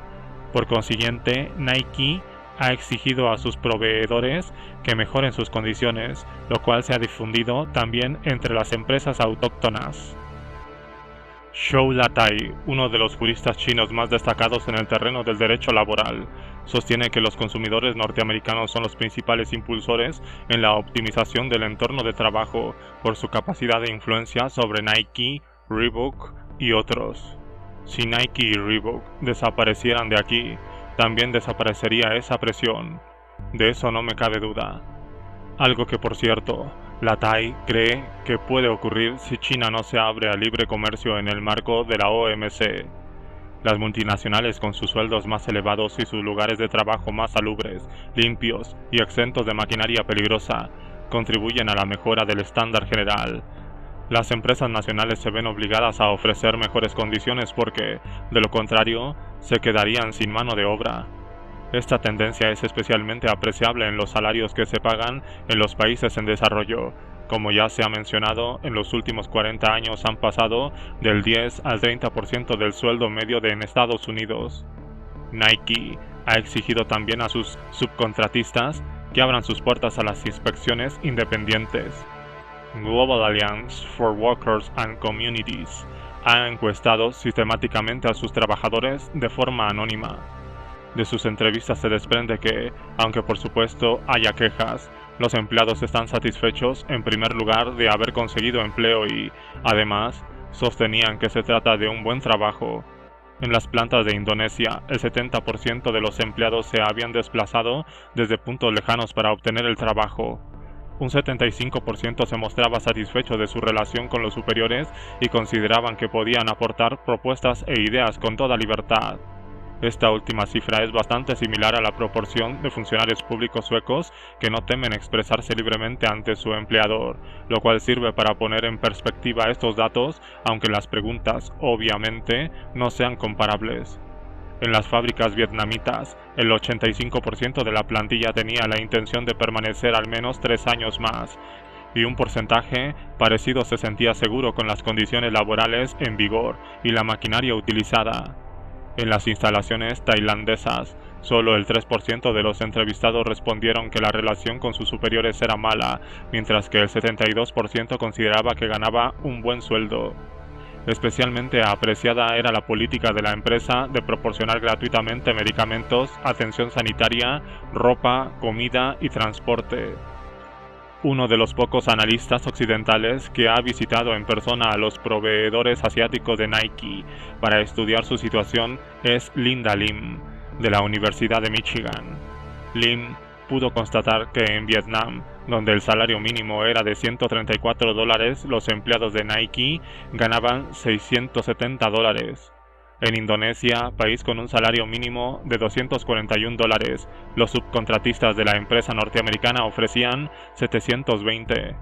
Por consiguiente, Nike ha exigido a sus proveedores que mejoren sus condiciones, lo cual se ha difundido también entre las empresas autóctonas. Zhou Latai, uno de los juristas chinos más destacados en el terreno del derecho laboral, sostiene que los consumidores norteamericanos son los principales impulsores en la optimización del entorno de trabajo por su capacidad de influencia sobre Nike, Reebok y otros. Si Nike y Reebok desaparecieran de aquí, también desaparecería esa presión. De eso no me cabe duda. Algo que, por cierto, Latai cree que puede ocurrir si China no se abre al libre comercio en el marco de la OMC. Las multinacionales, con sus sueldos más elevados y sus lugares de trabajo más salubres, limpios y exentos de maquinaria peligrosa, contribuyen a la mejora del estándar general. Las empresas nacionales se ven obligadas a ofrecer mejores condiciones porque, de lo contrario, se quedarían sin mano de obra. Esta tendencia es especialmente apreciable en los salarios que se pagan en los países en desarrollo. Como ya se ha mencionado, en los últimos 40 años han pasado del 10 al 30% del sueldo medio en Estados Unidos. Nike ha exigido también a sus subcontratistas que abran sus puertas a las inspecciones independientes. Global Alliance for Workers and Communities ha encuestado sistemáticamente a sus trabajadores de forma anónima. De sus entrevistas se desprende que, aunque por supuesto haya quejas, los empleados están satisfechos en primer lugar de haber conseguido empleo y, además, sostenían que se trata de un buen trabajo. En las plantas de Indonesia, el 70% de los empleados se habían desplazado desde puntos lejanos para obtener el trabajo. Un 75% se mostraba satisfecho de su relación con los superiores y consideraban que podían aportar propuestas e ideas con toda libertad. Esta última cifra es bastante similar a la proporción de funcionarios públicos suecos que no temen expresarse libremente ante su empleador, lo cual sirve para poner en perspectiva estos datos, aunque las preguntas, obviamente, no sean comparables. En las fábricas vietnamitas, el 85% de la plantilla tenía la intención de permanecer al menos 3 años más, y un porcentaje parecido se sentía seguro con las condiciones laborales en vigor y la maquinaria utilizada. En las instalaciones tailandesas, solo el 3% de los entrevistados respondieron que la relación con sus superiores era mala, mientras que el 72% consideraba que ganaba un buen sueldo. Especialmente apreciada era la política de la empresa de proporcionar gratuitamente medicamentos, atención sanitaria, ropa, comida y transporte. Uno de los pocos analistas occidentales que ha visitado en persona a los proveedores asiáticos de Nike para estudiar su situación es Linda Lim, de la Universidad de Michigan. Lim pudo constatar que en Vietnam, donde el salario mínimo era de $134, los empleados de Nike ganaban $670. En Indonesia, país con un salario mínimo de $241, los subcontratistas de la empresa norteamericana ofrecían $720.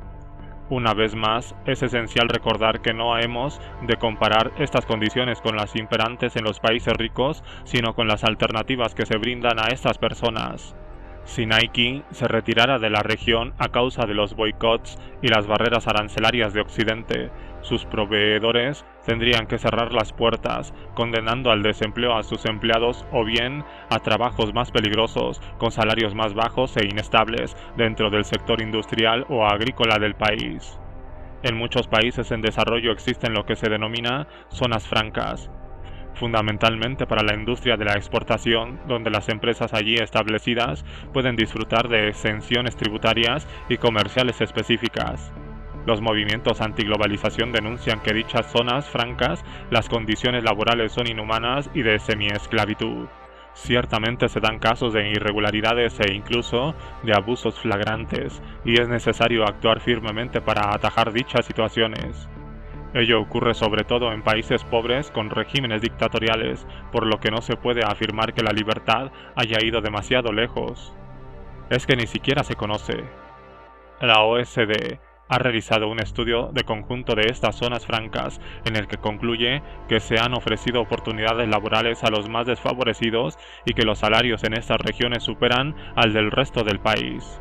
Una vez más, es esencial recordar que no hemos de comparar estas condiciones con las imperantes en los países ricos, sino con las alternativas que se brindan a estas personas. Si Nike se retirara de la región a causa de los boicots y las barreras arancelarias de Occidente, sus proveedores tendrían que cerrar las puertas, condenando al desempleo a sus empleados o bien a trabajos más peligrosos, con salarios más bajos e inestables dentro del sector industrial o agrícola del país. En muchos países en desarrollo existen lo que se denomina zonas francas, fundamentalmente para la industria de la exportación, donde las empresas allí establecidas pueden disfrutar de exenciones tributarias y comerciales específicas. Los movimientos antiglobalización denuncian que dichas zonas francas las condiciones laborales son inhumanas y de semiesclavitud. Ciertamente se dan casos de irregularidades e incluso de abusos flagrantes, y es necesario actuar firmemente para atajar dichas situaciones. Ello ocurre sobre todo en países pobres con regímenes dictatoriales, por lo que no se puede afirmar que la libertad haya ido demasiado lejos. Es que ni siquiera se conoce. La OSD ha realizado un estudio de conjunto de estas zonas francas en el que concluye que se han ofrecido oportunidades laborales a los más desfavorecidos y que los salarios en estas regiones superan al del resto del país.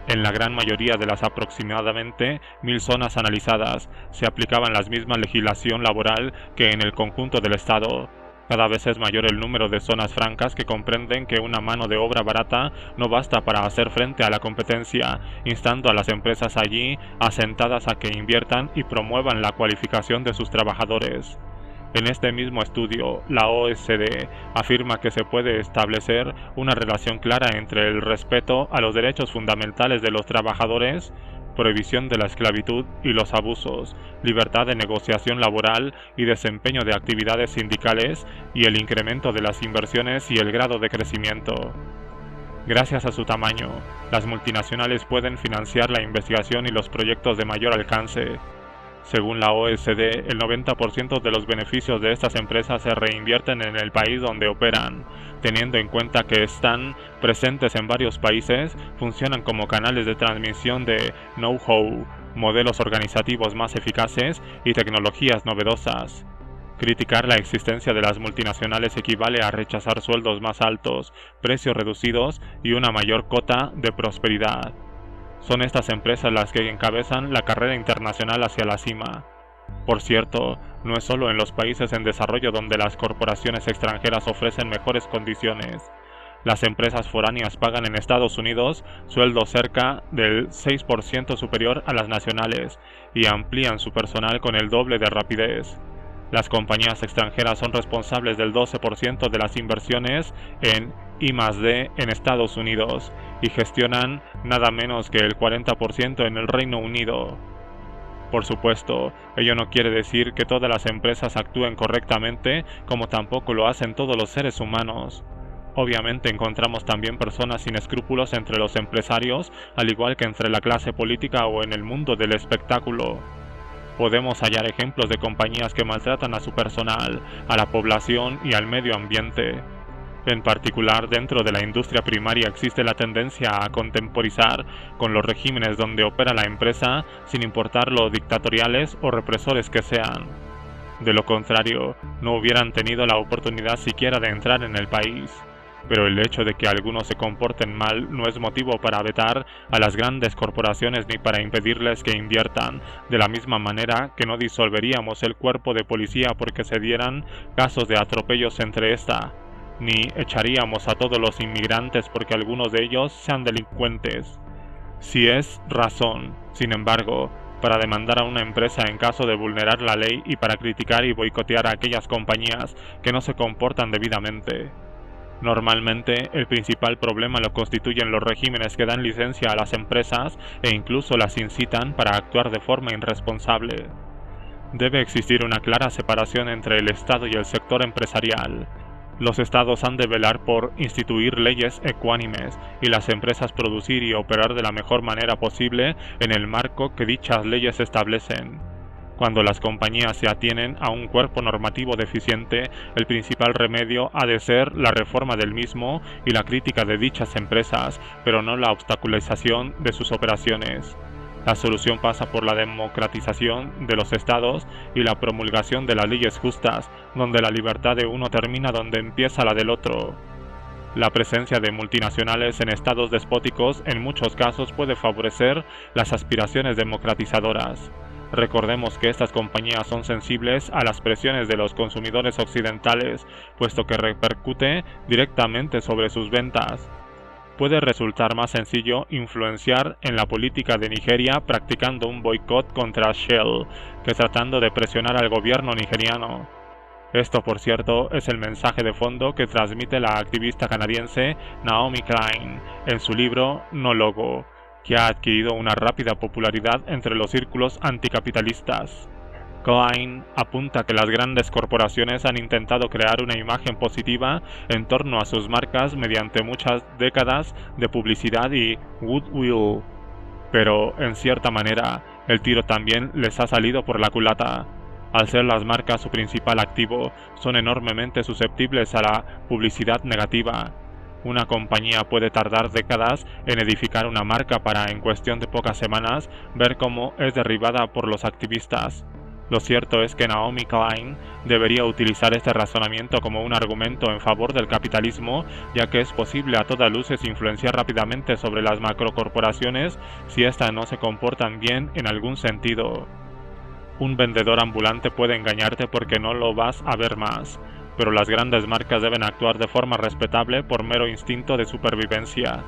En la gran mayoría de las aproximadamente 1000 zonas analizadas se aplicaban la misma legislación laboral que en el conjunto del Estado. Cada vez es mayor el número de zonas francas que comprenden que una mano de obra barata no basta para hacer frente a la competencia, instando a las empresas allí asentadas a que inviertan y promuevan la cualificación de sus trabajadores. En este mismo estudio, la OSD afirma que se puede establecer una relación clara entre el respeto a los derechos fundamentales de los trabajadores, prohibición de la esclavitud y los abusos, libertad de negociación laboral y desempeño de actividades sindicales, y el incremento de las inversiones y el grado de crecimiento. Gracias a su tamaño, las multinacionales pueden financiar la investigación y los proyectos de mayor alcance. Según la OSD, el 90% de los beneficios de estas empresas se reinvierten en el país donde operan. Teniendo en cuenta que están presentes en varios países, funcionan como canales de transmisión de know-how, modelos organizativos más eficaces y tecnologías novedosas. Criticar la existencia de las multinacionales equivale a rechazar sueldos más altos, precios reducidos y una mayor cota de prosperidad. Son estas empresas las que encabezan la carrera internacional hacia la cima. Por cierto, no es solo en los países en desarrollo donde las corporaciones extranjeras ofrecen mejores condiciones. Las empresas foráneas pagan en Estados Unidos sueldos cerca del 6% superior a las nacionales y amplían su personal con el doble de rapidez. Las compañías extranjeras son responsables del 12% de las inversiones en I+D en Estados Unidos y gestionan nada menos que el 40% en el Reino Unido. Por supuesto, ello no quiere decir que todas las empresas actúen correctamente, como tampoco lo hacen todos los seres humanos. Obviamente encontramos también personas sin escrúpulos entre los empresarios, al igual que entre la clase política o en el mundo del espectáculo. Podemos hallar ejemplos de compañías que maltratan a su personal, a la población y al medio ambiente. En particular, dentro de la industria primaria existe la tendencia a contemporizar con los regímenes donde opera la empresa, sin importar lo dictatoriales o represores que sean. De lo contrario, no hubieran tenido la oportunidad siquiera de entrar en el país. Pero el hecho de que algunos se comporten mal no es motivo para vetar a las grandes corporaciones ni para impedirles que inviertan, de la misma manera que no disolveríamos el cuerpo de policía porque se dieran casos de atropellos entre esta, ni echaríamos a todos los inmigrantes porque algunos de ellos sean delincuentes. Si es razón, sin embargo, para demandar a una empresa en caso de vulnerar la ley y para criticar y boicotear a aquellas compañías que no se comportan debidamente. Normalmente, el principal problema lo constituyen los regímenes que dan licencia a las empresas e incluso las incitan para actuar de forma irresponsable. Debe existir una clara separación entre el Estado y el sector empresarial. Los estados han de velar por instituir leyes ecuánimes y las empresas producir y operar de la mejor manera posible en el marco que dichas leyes establecen. Cuando las compañías se atienen a un cuerpo normativo deficiente, el principal remedio ha de ser la reforma del mismo y la crítica de dichas empresas, pero no la obstaculización de sus operaciones. La solución pasa por la democratización de los estados y la promulgación de las leyes justas, donde la libertad de uno termina donde empieza la del otro. La presencia de multinacionales en estados despóticos en muchos casos puede favorecer las aspiraciones democratizadoras. Recordemos que estas compañías son sensibles a las presiones de los consumidores occidentales, puesto que repercute directamente sobre sus ventas. puede resultar más sencillo influenciar en la política de Nigeria practicando un boicot contra Shell que tratando de presionar al gobierno nigeriano. Esto, por cierto, es el mensaje de fondo que transmite la activista canadiense Naomi Klein en su libro No Logo, que ha adquirido una rápida popularidad entre los círculos anticapitalistas. Klein apunta que las grandes corporaciones han intentado crear una imagen positiva en torno a sus marcas mediante muchas décadas de publicidad y goodwill, pero en cierta manera el tiro también les ha salido por la culata. Al ser las marcas su principal activo, son enormemente susceptibles a la publicidad negativa. Una compañía puede tardar décadas en edificar una marca para, en cuestión de pocas semanas, ver cómo es derribada por los activistas. Lo cierto es que Naomi Klein debería utilizar este razonamiento como un argumento en favor del capitalismo, ya que es posible a todas luces influenciar rápidamente sobre las macrocorporaciones si éstas no se comportan bien en algún sentido. Un vendedor ambulante puede engañarte porque no lo vas a ver más, pero las grandes marcas deben actuar de forma respetable por mero instinto de supervivencia.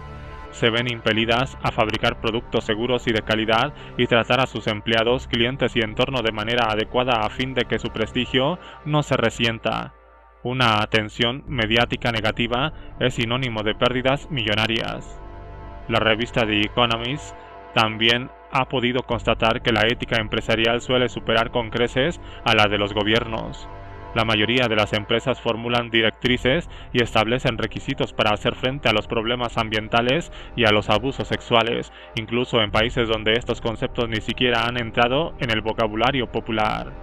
Se ven impelidas a fabricar productos seguros y de calidad y tratar a sus empleados, clientes y entorno de manera adecuada a fin de que su prestigio no se resienta. Una atención mediática negativa es sinónimo de pérdidas millonarias. La revista The Economist también ha podido constatar que la ética empresarial suele superar con creces a la de los gobiernos. La mayoría de las empresas formulan directrices y establecen requisitos para hacer frente a los problemas ambientales y a los abusos sexuales, incluso en países donde estos conceptos ni siquiera han entrado en el vocabulario popular.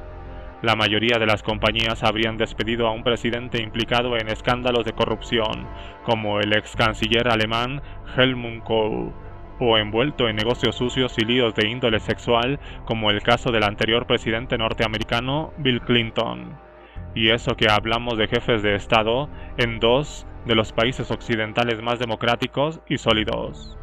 La mayoría de las compañías habrían despedido a un presidente implicado en escándalos de corrupción, como el ex canciller alemán Helmut Kohl, o envuelto en negocios sucios y líos de índole sexual, como el caso del anterior presidente norteamericano Bill Clinton. Y eso que hablamos de jefes de Estado en dos de los países occidentales más democráticos y sólidos.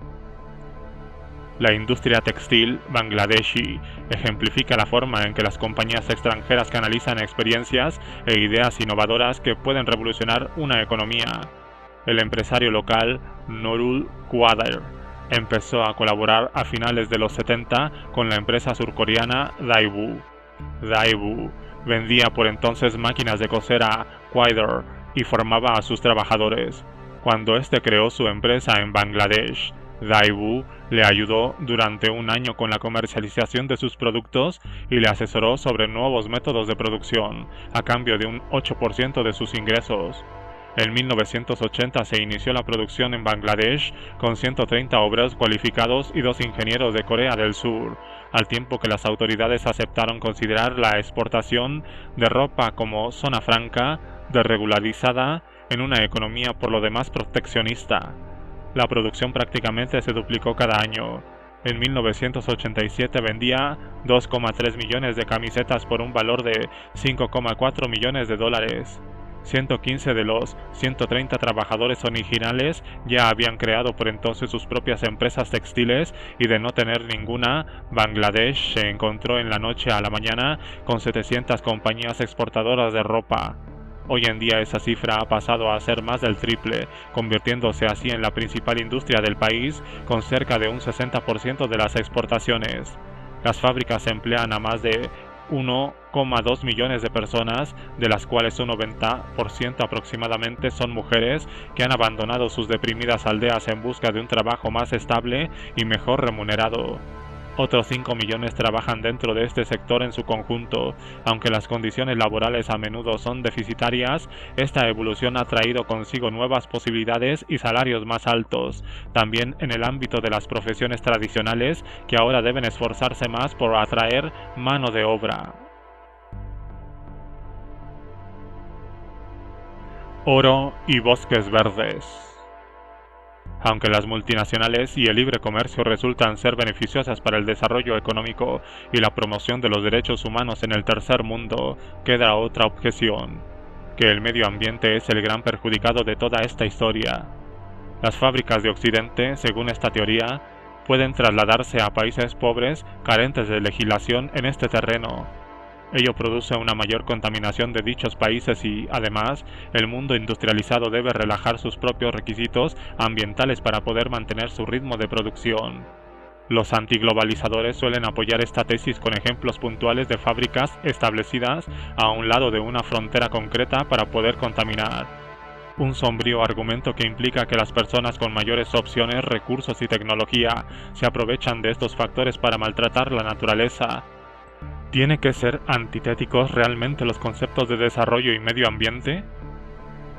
La industria textil bangladeshi ejemplifica la forma en que las compañías extranjeras canalizan experiencias e ideas innovadoras que pueden revolucionar una economía. El empresario local Nurul Quadr empezó a colaborar a finales de los 70 con la empresa surcoreana Daewoo. Daewoo vendía por entonces máquinas de coser a Quadr y formaba a sus trabajadores. Cuando este creó su empresa en Bangladesh, Daewoo le ayudó durante un año con la comercialización de sus productos y le asesoró sobre nuevos métodos de producción, a cambio de un 8% de sus ingresos. En 1980 se inició la producción en Bangladesh con 130 obreros cualificados y 2 ingenieros de Corea del Sur, al tiempo que las autoridades aceptaron considerar la exportación de ropa como zona franca, desregularizada en una economía por lo demás proteccionista. La producción prácticamente se duplicó cada año. En 1987 vendía 2,3 millones de camisetas por un valor de 5,4 millones de dólares. 115 de los 130 trabajadores originales ya habían creado por entonces sus propias empresas textiles y de no tener ninguna, Bangladesh se encontró en la noche a la mañana con 700 compañías exportadoras de ropa. Hoy en día esa cifra ha pasado a ser más del triple, convirtiéndose así en la principal industria del país con cerca de un 60% de las exportaciones. Las fábricas emplean a más de 1,2 millones de personas, de las cuales un 90% aproximadamente son mujeres que han abandonado sus deprimidas aldeas en busca de un trabajo más estable y mejor remunerado. Otros 5 millones trabajan dentro de este sector en su conjunto. Aunque las condiciones laborales a menudo son deficitarias, esta evolución ha traído consigo nuevas posibilidades y salarios más altos, también en el ámbito de las profesiones tradicionales, que ahora deben esforzarse más por atraer mano de obra. Oro y bosques verdes. Aunque las multinacionales y el libre comercio resultan ser beneficiosas para el desarrollo económico y la promoción de los derechos humanos en el tercer mundo, queda otra objeción, que el medio ambiente es el gran perjudicado de toda esta historia. Las fábricas de Occidente, según esta teoría, pueden trasladarse a países pobres carentes de legislación en este terreno. Ello produce una mayor contaminación de dichos países y, además, el mundo industrializado debe relajar sus propios requisitos ambientales para poder mantener su ritmo de producción. Los antiglobalizadores suelen apoyar esta tesis con ejemplos puntuales de fábricas establecidas a un lado de una frontera concreta para poder contaminar. Un sombrío argumento que implica que las personas con mayores opciones, recursos y tecnología se aprovechan de estos factores para maltratar la naturaleza. ¿Tiene que ser antitéticos realmente los conceptos de desarrollo y medio ambiente?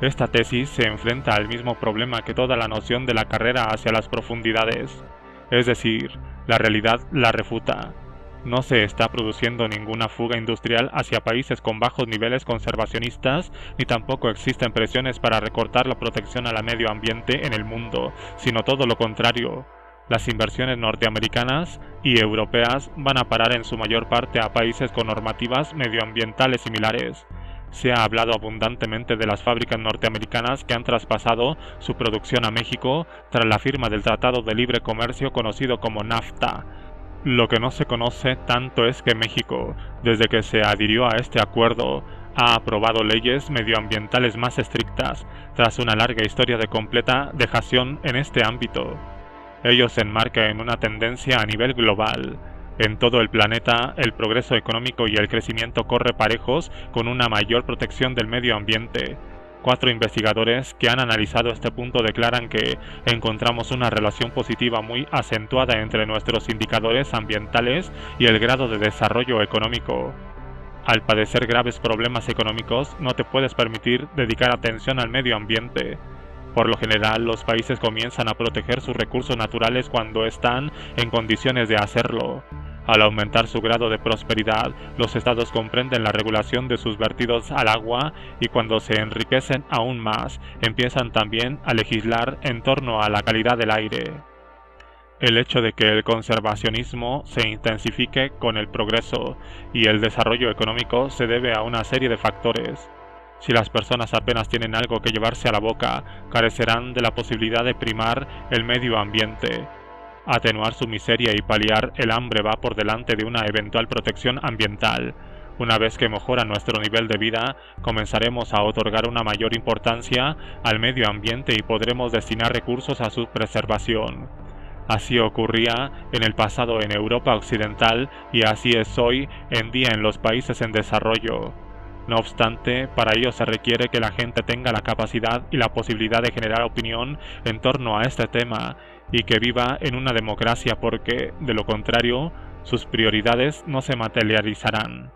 Esta tesis se enfrenta al mismo problema que toda la noción de la carrera hacia las profundidades. Es decir, la realidad la refuta. No se está produciendo ninguna fuga industrial hacia países con bajos niveles conservacionistas, ni tampoco existen presiones para recortar la protección al medio ambiente en el mundo, sino todo lo contrario. Las inversiones norteamericanas y europeas van a parar en su mayor parte a países con normativas medioambientales similares. Se ha hablado abundantemente de las fábricas norteamericanas que han traspasado su producción a México tras la firma del Tratado de Libre Comercio conocido como NAFTA. Lo que no se conoce tanto es que México, desde que se adhirió a este acuerdo, ha aprobado leyes medioambientales más estrictas, tras una larga historia de completa dejación en este ámbito. Ello se enmarca en una tendencia a nivel global. En todo el planeta, el progreso económico y el crecimiento corre parejos con una mayor protección del medio ambiente. 4 investigadores que han analizado este punto declaran que encontramos una relación positiva muy acentuada entre nuestros indicadores ambientales y el grado de desarrollo económico. Al padecer graves problemas económicos, no te puedes permitir dedicar atención al medio ambiente. Por lo general, los países comienzan a proteger sus recursos naturales cuando están en condiciones de hacerlo. Al aumentar su grado de prosperidad, los estados comprenden la regulación de sus vertidos al agua y cuando se enriquecen aún más, empiezan también a legislar en torno a la calidad del aire. El hecho de que el conservacionismo se intensifique con el progreso y el desarrollo económico se debe a una serie de factores. Si las personas apenas tienen algo que llevarse a la boca, carecerán de la posibilidad de primar el medio ambiente. Atenuar su miseria y paliar el hambre va por delante de una eventual protección ambiental. Una vez que mejora nuestro nivel de vida, comenzaremos a otorgar una mayor importancia al medio ambiente y podremos destinar recursos a su preservación. Así ocurría en el pasado en Europa Occidental y así es hoy en día en los países en desarrollo. No obstante, para ello se requiere que la gente tenga la capacidad y la posibilidad de generar opinión en torno a este tema y que viva en una democracia porque, de lo contrario, sus prioridades no se materializarán.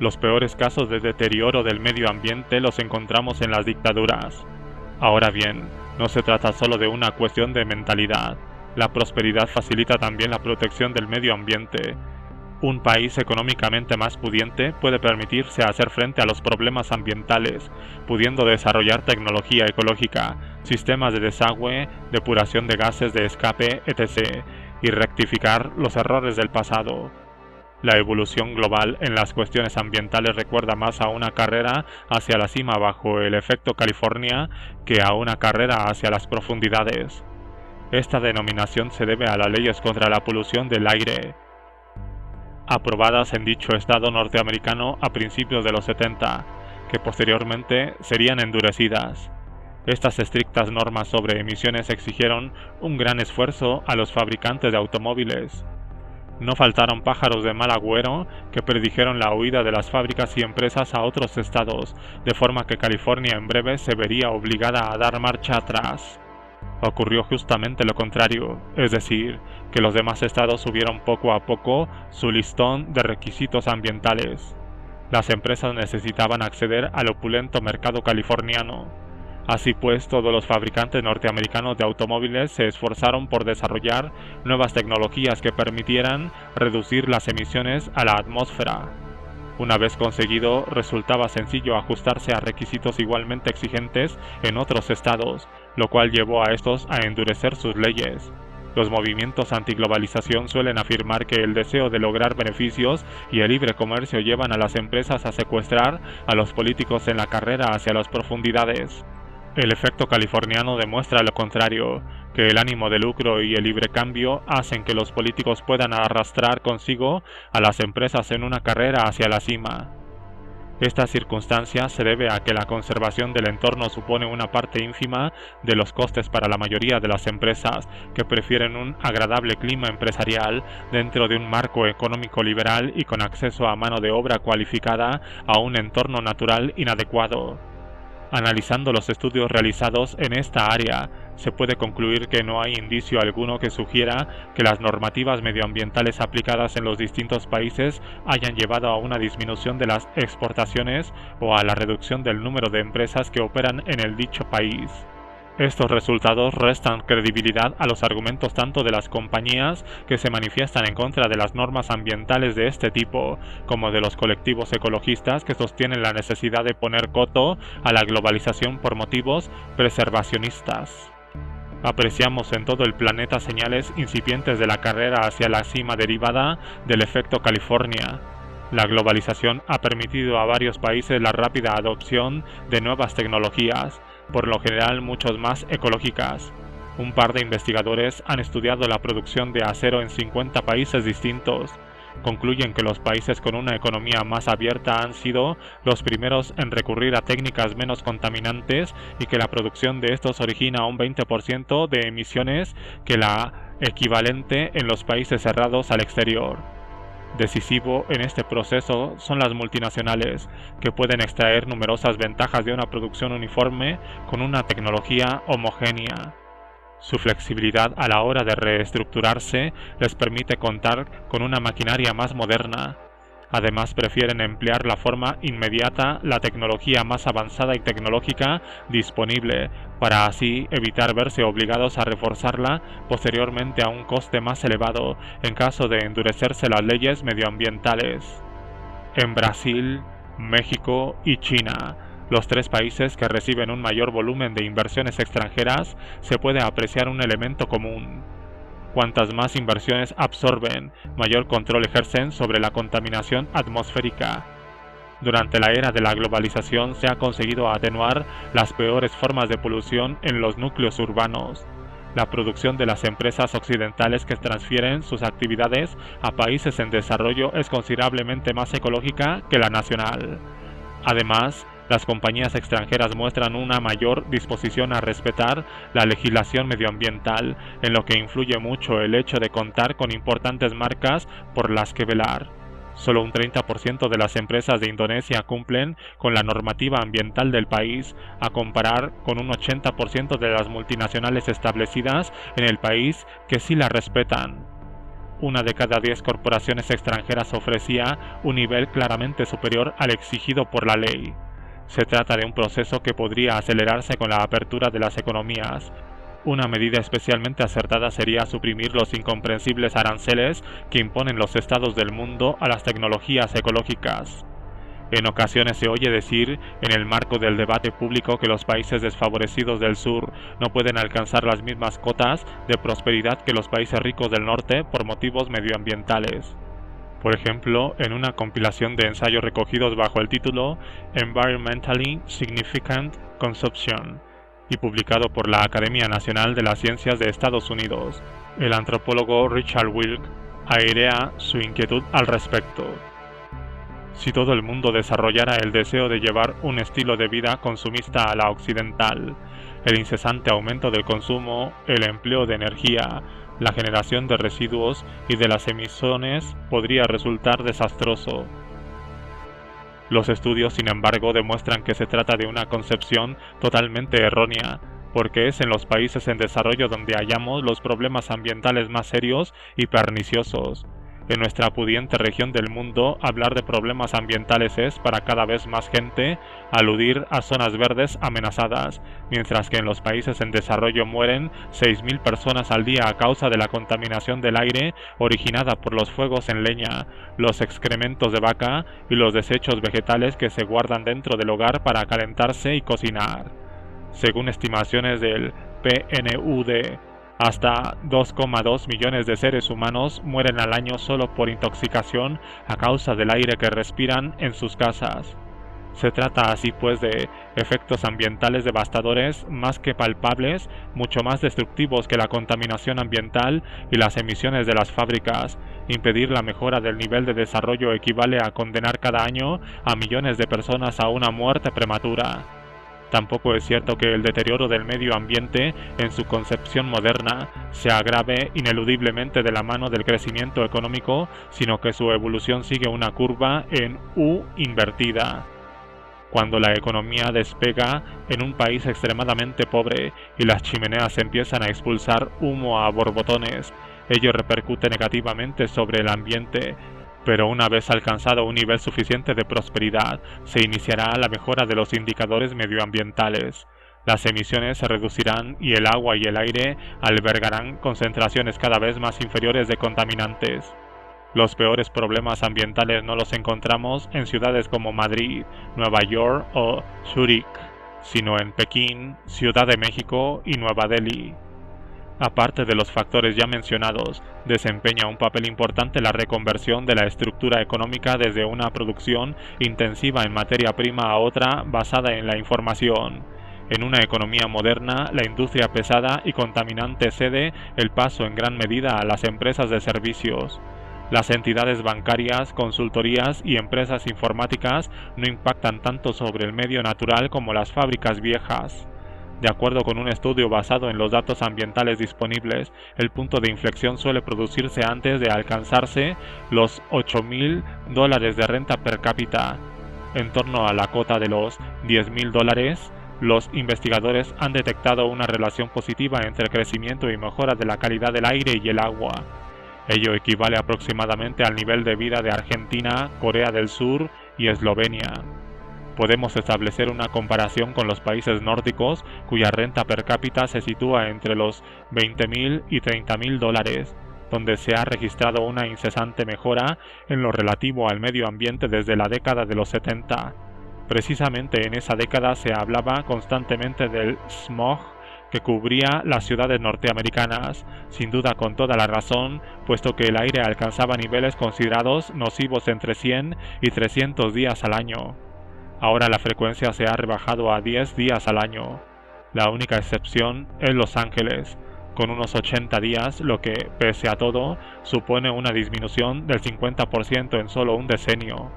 Los peores casos de deterioro del medio ambiente los encontramos en las dictaduras. Ahora bien, no se trata solo de una cuestión de mentalidad. La prosperidad facilita también la protección del medio ambiente. Un país económicamente más pudiente puede permitirse hacer frente a los problemas ambientales, pudiendo desarrollar tecnología ecológica, sistemas de desagüe, depuración de gases de escape, etc., y rectificar los errores del pasado. La evolución global en las cuestiones ambientales recuerda más a una carrera hacia la cima bajo el efecto California que a una carrera hacia las profundidades. Esta denominación se debe a las leyes contra la polución del aire, aprobadas en dicho estado norteamericano a principios de los 70, que posteriormente serían endurecidas. Estas estrictas normas sobre emisiones exigieron un gran esfuerzo a los fabricantes de automóviles. No faltaron pájaros de mal agüero que predijeron la huida de las fábricas y empresas a otros estados, de forma que California en breve se vería obligada a dar marcha atrás. Ocurrió justamente lo contrario, es decir, que los demás estados subieron poco a poco su listón de requisitos ambientales. Las empresas necesitaban acceder al opulento mercado californiano. Así pues, todos los fabricantes norteamericanos de automóviles se esforzaron por desarrollar nuevas tecnologías que permitieran reducir las emisiones a la atmósfera. Una vez conseguido, resultaba sencillo ajustarse a requisitos igualmente exigentes en otros estados, lo cual llevó a estos a endurecer sus leyes. Los movimientos antiglobalización suelen afirmar que el deseo de lograr beneficios y el libre comercio llevan a las empresas a secuestrar a los políticos en la carrera hacia las profundidades. El efecto californiano demuestra lo contrario, que el ánimo de lucro y el libre cambio hacen que los políticos puedan arrastrar consigo a las empresas en una carrera hacia la cima. Esta circunstancia se debe a que la conservación del entorno supone una parte ínfima de los costes para la mayoría de las empresas que prefieren un agradable clima empresarial dentro de un marco económico liberal y con acceso a mano de obra cualificada a un entorno natural inadecuado. Analizando los estudios realizados en esta área, se puede concluir que no hay indicio alguno que sugiera que las normativas medioambientales aplicadas en los distintos países hayan llevado a una disminución de las exportaciones o a la reducción del número de empresas que operan en el dicho país. Estos resultados restan credibilidad a los argumentos tanto de las compañías que se manifiestan en contra de las normas ambientales de este tipo, como de los colectivos ecologistas que sostienen la necesidad de poner coto a la globalización por motivos preservacionistas. Apreciamos en todo el planeta señales incipientes de la carrera hacia la cima derivada del efecto California. La globalización ha permitido a varios países la rápida adopción de nuevas tecnologías, por lo general muchos más ecológicas. Un par de investigadores han estudiado la producción de acero en 50 países distintos. Concluyen que los países con una economía más abierta han sido los primeros en recurrir a técnicas menos contaminantes y que la producción de estos origina un 20% de emisiones que la equivalente en los países cerrados al exterior. Decisivo en este proceso son las multinacionales, que pueden extraer numerosas ventajas de una producción uniforme con una tecnología homogénea. Su flexibilidad a la hora de reestructurarse les permite contar con una maquinaria más moderna. Además, prefieren emplear la forma inmediata la tecnología más avanzada y tecnológica disponible, para así evitar verse obligados a reforzarla posteriormente a un coste más elevado en caso de endurecerse las leyes medioambientales. En Brasil, México y China, los tres países que reciben un mayor volumen de inversiones extranjeras, se puede apreciar un elemento común. Cuantas más inversiones absorben, mayor control ejercen sobre la contaminación atmosférica. Durante la era de la globalización se ha conseguido atenuar las peores formas de polución en los núcleos urbanos. La producción de las empresas occidentales que transfieren sus actividades a países en desarrollo es considerablemente más ecológica que la nacional. Además, las compañías extranjeras muestran una mayor disposición a respetar la legislación medioambiental, en lo que influye mucho el hecho de contar con importantes marcas por las que velar. Solo un 30% de las empresas de Indonesia cumplen con la normativa ambiental del país, a comparar con un 80% de las multinacionales establecidas en el país que sí la respetan. Una de cada 10 corporaciones extranjeras ofrecía un nivel claramente superior al exigido por la ley. Se trata de un proceso que podría acelerarse con la apertura de las economías. Una medida especialmente acertada sería suprimir los incomprensibles aranceles que imponen los estados del mundo a las tecnologías ecológicas. En ocasiones se oye decir, en el marco del debate público, que los países desfavorecidos del sur no pueden alcanzar las mismas cotas de prosperidad que los países ricos del norte por motivos medioambientales. Por ejemplo, en una compilación de ensayos recogidos bajo el título Environmentally Significant Consumption y publicado por la Academia Nacional de las Ciencias de Estados Unidos, el antropólogo Richard Wilk airea su inquietud al respecto. Si todo el mundo desarrollara el deseo de llevar un estilo de vida consumista a la occidental, el incesante aumento del consumo, el empleo de energía, la generación de residuos y de las emisiones podría resultar desastroso. Los estudios, sin embargo, demuestran que se trata de una concepción totalmente errónea, porque es en los países en desarrollo donde hallamos los problemas ambientales más serios y perniciosos. En nuestra pudiente región del mundo, hablar de problemas ambientales es, para cada vez más gente, aludir a zonas verdes amenazadas, mientras que en los países en desarrollo mueren 6.000 personas al día a causa de la contaminación del aire originada por los fuegos en leña, los excrementos de vaca y los desechos vegetales que se guardan dentro del hogar para calentarse y cocinar. Según estimaciones del PNUD, hasta 2,2 millones de seres humanos mueren al año solo por intoxicación a causa del aire que respiran en sus casas. Se trata así pues de efectos ambientales devastadores más que palpables, mucho más destructivos que la contaminación ambiental y las emisiones de las fábricas. Impedir la mejora del nivel de desarrollo equivale a condenar cada año a millones de personas a una muerte prematura. Tampoco es cierto que el deterioro del medio ambiente, en su concepción moderna, se agrave ineludiblemente de la mano del crecimiento económico, sino que su evolución sigue una curva en U invertida. Cuando la economía despega en un país extremadamente pobre y las chimeneas empiezan a expulsar humo a borbotones, ello repercute negativamente sobre el ambiente, pero una vez alcanzado un nivel suficiente de prosperidad, se iniciará la mejora de los indicadores medioambientales. Las emisiones se reducirán y el agua y el aire albergarán concentraciones cada vez más inferiores de contaminantes. Los peores problemas ambientales no los encontramos en ciudades como Madrid, Nueva York o Zúrich, sino en Pekín, Ciudad de México y Nueva Delhi. Aparte de los factores ya mencionados, desempeña un papel importante la reconversión de la estructura económica desde una producción intensiva en materia prima a otra basada en la información. En una economía moderna, la industria pesada y contaminante cede el paso en gran medida a las empresas de servicios. Las entidades bancarias, consultorías y empresas informáticas no impactan tanto sobre el medio natural como las fábricas viejas. De acuerdo con un estudio basado en los datos ambientales disponibles, el punto de inflexión suele producirse antes de alcanzarse los $8.000 de renta per cápita. En torno a la cota de los $10.000, los investigadores han detectado una relación positiva entre el crecimiento y mejora de la calidad del aire y el agua. Ello equivale aproximadamente al nivel de vida de Argentina, Corea del Sur y Eslovenia. Podemos establecer una comparación con los países nórdicos, cuya renta per cápita se sitúa entre los $20.000 y $30.000, donde se ha registrado una incesante mejora en lo relativo al medio ambiente desde la década de los 70. Precisamente en esa década se hablaba constantemente del smog que cubría las ciudades norteamericanas, sin duda con toda la razón, puesto que el aire alcanzaba niveles considerados nocivos entre 100 y 300 días al año. Ahora la frecuencia se ha rebajado a 10 días al año. La única excepción es Los Ángeles, con unos 80 días, lo que, pese a todo, supone una disminución del 50% en solo un decenio.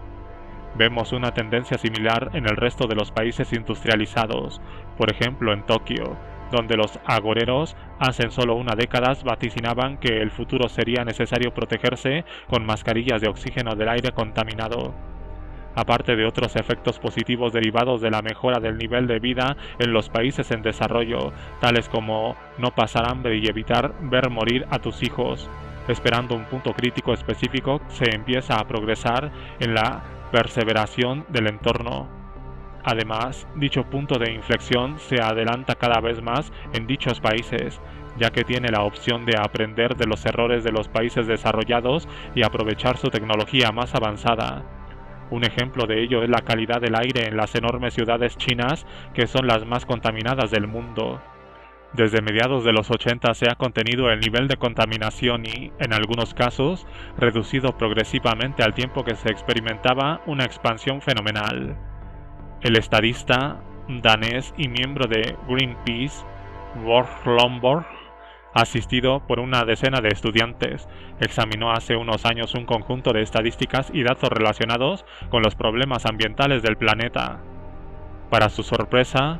Vemos una tendencia similar en el resto de los países industrializados, por ejemplo en Tokio, donde los agoreros hace solo una década vaticinaban que el futuro sería necesario protegerse con mascarillas de oxígeno del aire contaminado. Aparte de otros efectos positivos derivados de la mejora del nivel de vida en los países en desarrollo, tales como no pasar hambre y evitar ver morir a tus hijos, esperando un punto crítico específico, se empieza a progresar en la perseveración del entorno. Además, dicho punto de inflexión se adelanta cada vez más en dichos países, ya que tiene la opción de aprender de los errores de los países desarrollados y aprovechar su tecnología más avanzada. Un ejemplo de ello es la calidad del aire en las enormes ciudades chinas, que son las más contaminadas del mundo. Desde mediados de los 80 se ha contenido el nivel de contaminación y, en algunos casos, reducido progresivamente al tiempo que se experimentaba una expansión fenomenal. El estadista danés y miembro de Greenpeace, Borg Lomborg, asistido por una decena de estudiantes, examinó hace unos años un conjunto de estadísticas y datos relacionados con los problemas ambientales del planeta. Para su sorpresa,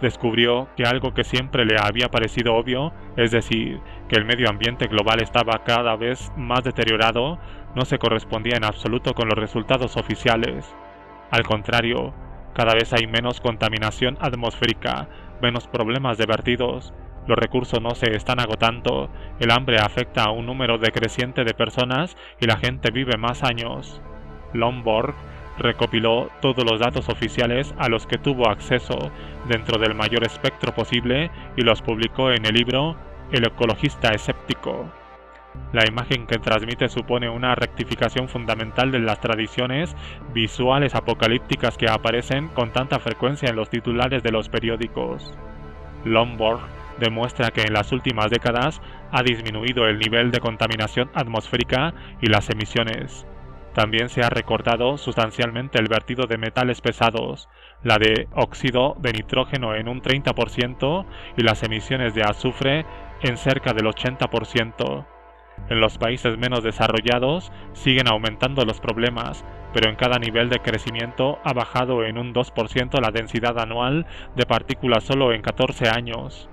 descubrió que algo que siempre le había parecido obvio, es decir, que el medio ambiente global estaba cada vez más deteriorado, no se correspondía en absoluto con los resultados oficiales. Al contrario, cada vez hay menos contaminación atmosférica, menos problemas de vertidos, los recursos no se están agotando, el hambre afecta a un número decreciente de personas y la gente vive más años. Lomborg recopiló todos los datos oficiales a los que tuvo acceso dentro del mayor espectro posible y los publicó en el libro El ecologista escéptico. La imagen que transmite supone una rectificación fundamental de las tradiciones visuales apocalípticas que aparecen con tanta frecuencia en los titulares de los periódicos. Lomborg demuestra que en las últimas décadas ha disminuido el nivel de contaminación atmosférica y las emisiones. También se ha recortado sustancialmente el vertido de metales pesados, la de óxido de nitrógeno en un 30% y las emisiones de azufre en cerca del 80%. En los países menos desarrollados siguen aumentando los problemas, pero en cada nivel de crecimiento ha bajado en un 2% la densidad anual de partículas solo en 14 años.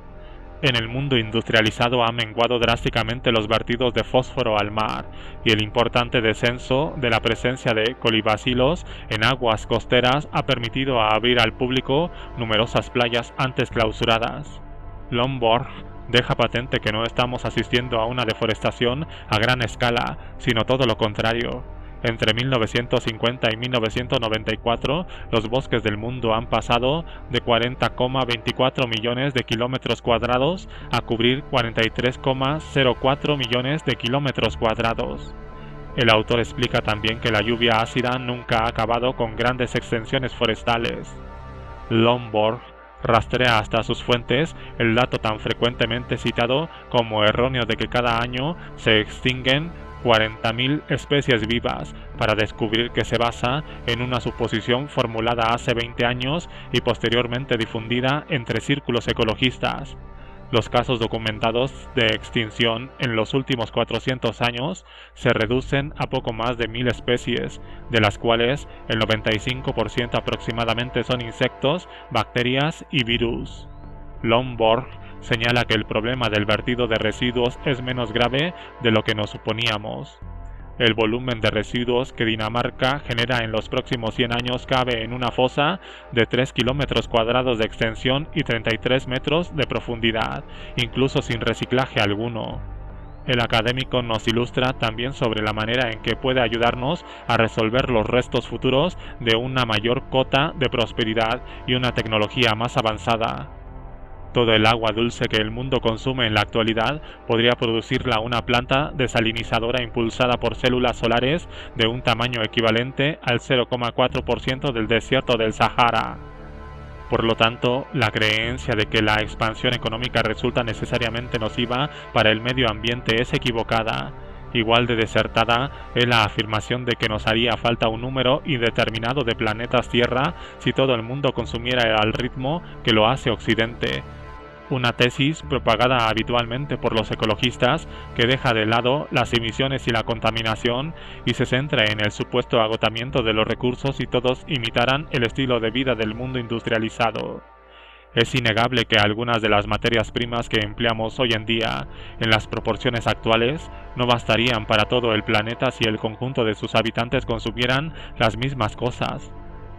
En el mundo industrializado ha menguado drásticamente los vertidos de fósforo al mar y el importante descenso de la presencia de colibacilos en aguas costeras ha permitido abrir al público numerosas playas antes clausuradas. Lomborg deja patente que no estamos asistiendo a una deforestación a gran escala, sino todo lo contrario. Entre 1950 y 1994, los bosques del mundo han pasado de 40,24 millones de kilómetros cuadrados a cubrir 43,04 millones de kilómetros cuadrados. El autor explica también que la lluvia ácida nunca ha acabado con grandes extensiones forestales. Lomborg rastrea hasta sus fuentes el dato tan frecuentemente citado como erróneo de que cada año se extinguen 40.000 especies vivas, para descubrir que se basa en una suposición formulada hace 20 años y posteriormente difundida entre círculos ecologistas. Los casos documentados de extinción en los últimos 400 años se reducen a poco más de 1.000 especies, de las cuales el 95% aproximadamente son insectos, bacterias y virus. Lomborg señala que el problema del vertido de residuos es menos grave de lo que nos suponíamos. El volumen de residuos que Dinamarca genera en los próximos 100 años cabe en una fosa de 3 kilómetros cuadrados de extensión y 33 metros de profundidad, incluso sin reciclaje alguno. El académico nos ilustra también sobre la manera en que puede ayudarnos a resolver los restos futuros de una mayor cota de prosperidad y una tecnología más avanzada. Todo el agua dulce que el mundo consume en la actualidad podría producirla una planta desalinizadora impulsada por células solares de un tamaño equivalente al 0,4% del desierto del Sahara. Por lo tanto, la creencia de que la expansión económica resulta necesariamente nociva para el medio ambiente es equivocada. Igual de desertada es la afirmación de que nos haría falta un número indeterminado de planetas Tierra si todo el mundo consumiera al ritmo que lo hace Occidente. Una tesis propagada habitualmente por los ecologistas que deja de lado las emisiones y la contaminación y se centra en el supuesto agotamiento de los recursos si todos imitaran el estilo de vida del mundo industrializado. Es innegable que algunas de las materias primas que empleamos hoy en día, en las proporciones actuales, no bastarían para todo el planeta si el conjunto de sus habitantes consumieran las mismas cosas.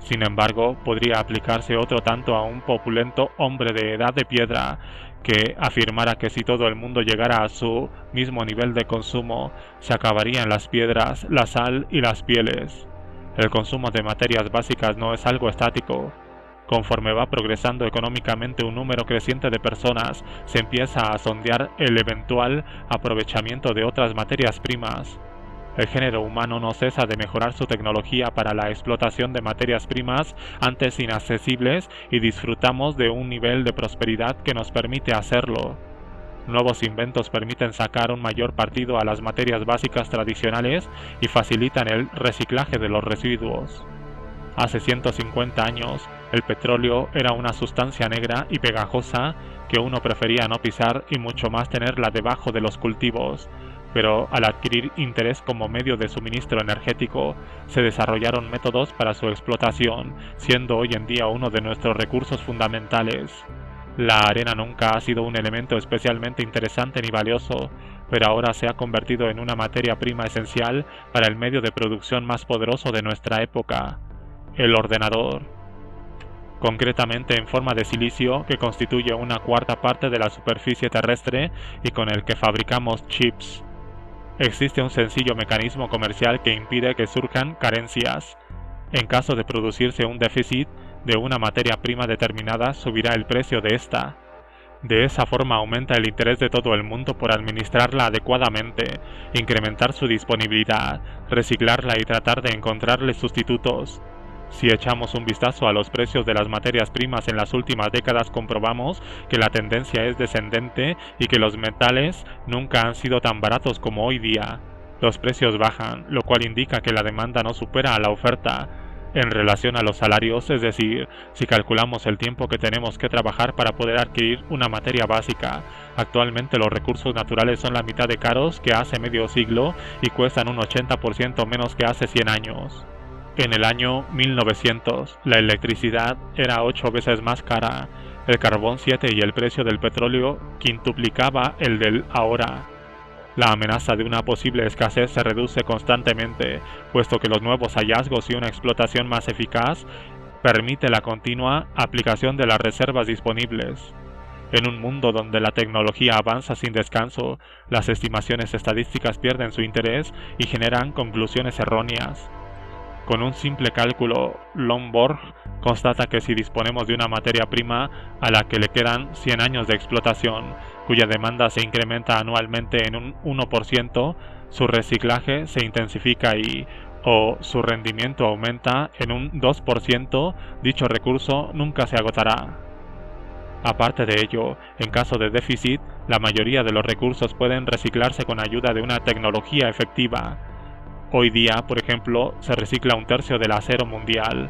Sin embargo, podría aplicarse otro tanto a un populento hombre de edad de piedra que afirmara que si todo el mundo llegara a su mismo nivel de consumo, se acabarían las piedras, la sal y las pieles. El consumo de materias básicas no es algo estático. Conforme va progresando económicamente un número creciente de personas, se empieza a sondear el eventual aprovechamiento de otras materias primas. El género humano no cesa de mejorar su tecnología para la explotación de materias primas antes inaccesibles y disfrutamos de un nivel de prosperidad que nos permite hacerlo. Nuevos inventos permiten sacar un mayor partido a las materias básicas tradicionales y facilitan el reciclaje de los residuos. Hace 150 años, el petróleo era una sustancia negra y pegajosa que uno prefería no pisar y mucho más tenerla debajo de los cultivos. Pero al adquirir interés como medio de suministro energético, se desarrollaron métodos para su explotación, siendo hoy en día uno de nuestros recursos fundamentales. La arena nunca ha sido un elemento especialmente interesante ni valioso, pero ahora se ha convertido en una materia prima esencial para el medio de producción más poderoso de nuestra época, el ordenador. Concretamente en forma de silicio que constituye una cuarta parte de la superficie terrestre y con el que fabricamos chips. Existe un sencillo mecanismo comercial que impide que surjan carencias. En caso de producirse un déficit de una materia prima determinada, subirá el precio de esta. De esa forma aumenta el interés de todo el mundo por administrarla adecuadamente, incrementar su disponibilidad, reciclarla y tratar de encontrarle sustitutos. Si echamos un vistazo a los precios de las materias primas en las últimas décadas, comprobamos que la tendencia es descendente y que los metales nunca han sido tan baratos como hoy día. los precios bajan, lo cual indica que la demanda no supera a la oferta en relación a los salarios, es decir, si calculamos el tiempo que tenemos que trabajar para poder adquirir una materia básica. Actualmente los recursos naturales son la mitad de caros que hace medio siglo y cuestan un 80% menos que hace 100 años. En el año 1900, la electricidad era 8 veces más cara, el carbón 7 y el precio del petróleo quintuplicaba el del ahora. La amenaza de una posible escasez se reduce constantemente, puesto que los nuevos hallazgos y una explotación más eficaz permite la continua aplicación de las reservas disponibles. En un mundo donde la tecnología avanza sin descanso, las estimaciones estadísticas pierden su interés y generan conclusiones erróneas. Con un simple cálculo, Lomborg constata que si disponemos de una materia prima a la que le quedan 100 años de explotación, cuya demanda se incrementa anualmente en un 1%, su reciclaje se intensifica o su rendimiento aumenta en un 2%, dicho recurso nunca se agotará. Aparte de ello, en caso de déficit, la mayoría de los recursos pueden reciclarse con ayuda de una tecnología efectiva. Hoy día, por ejemplo, se recicla 1/3 del acero mundial.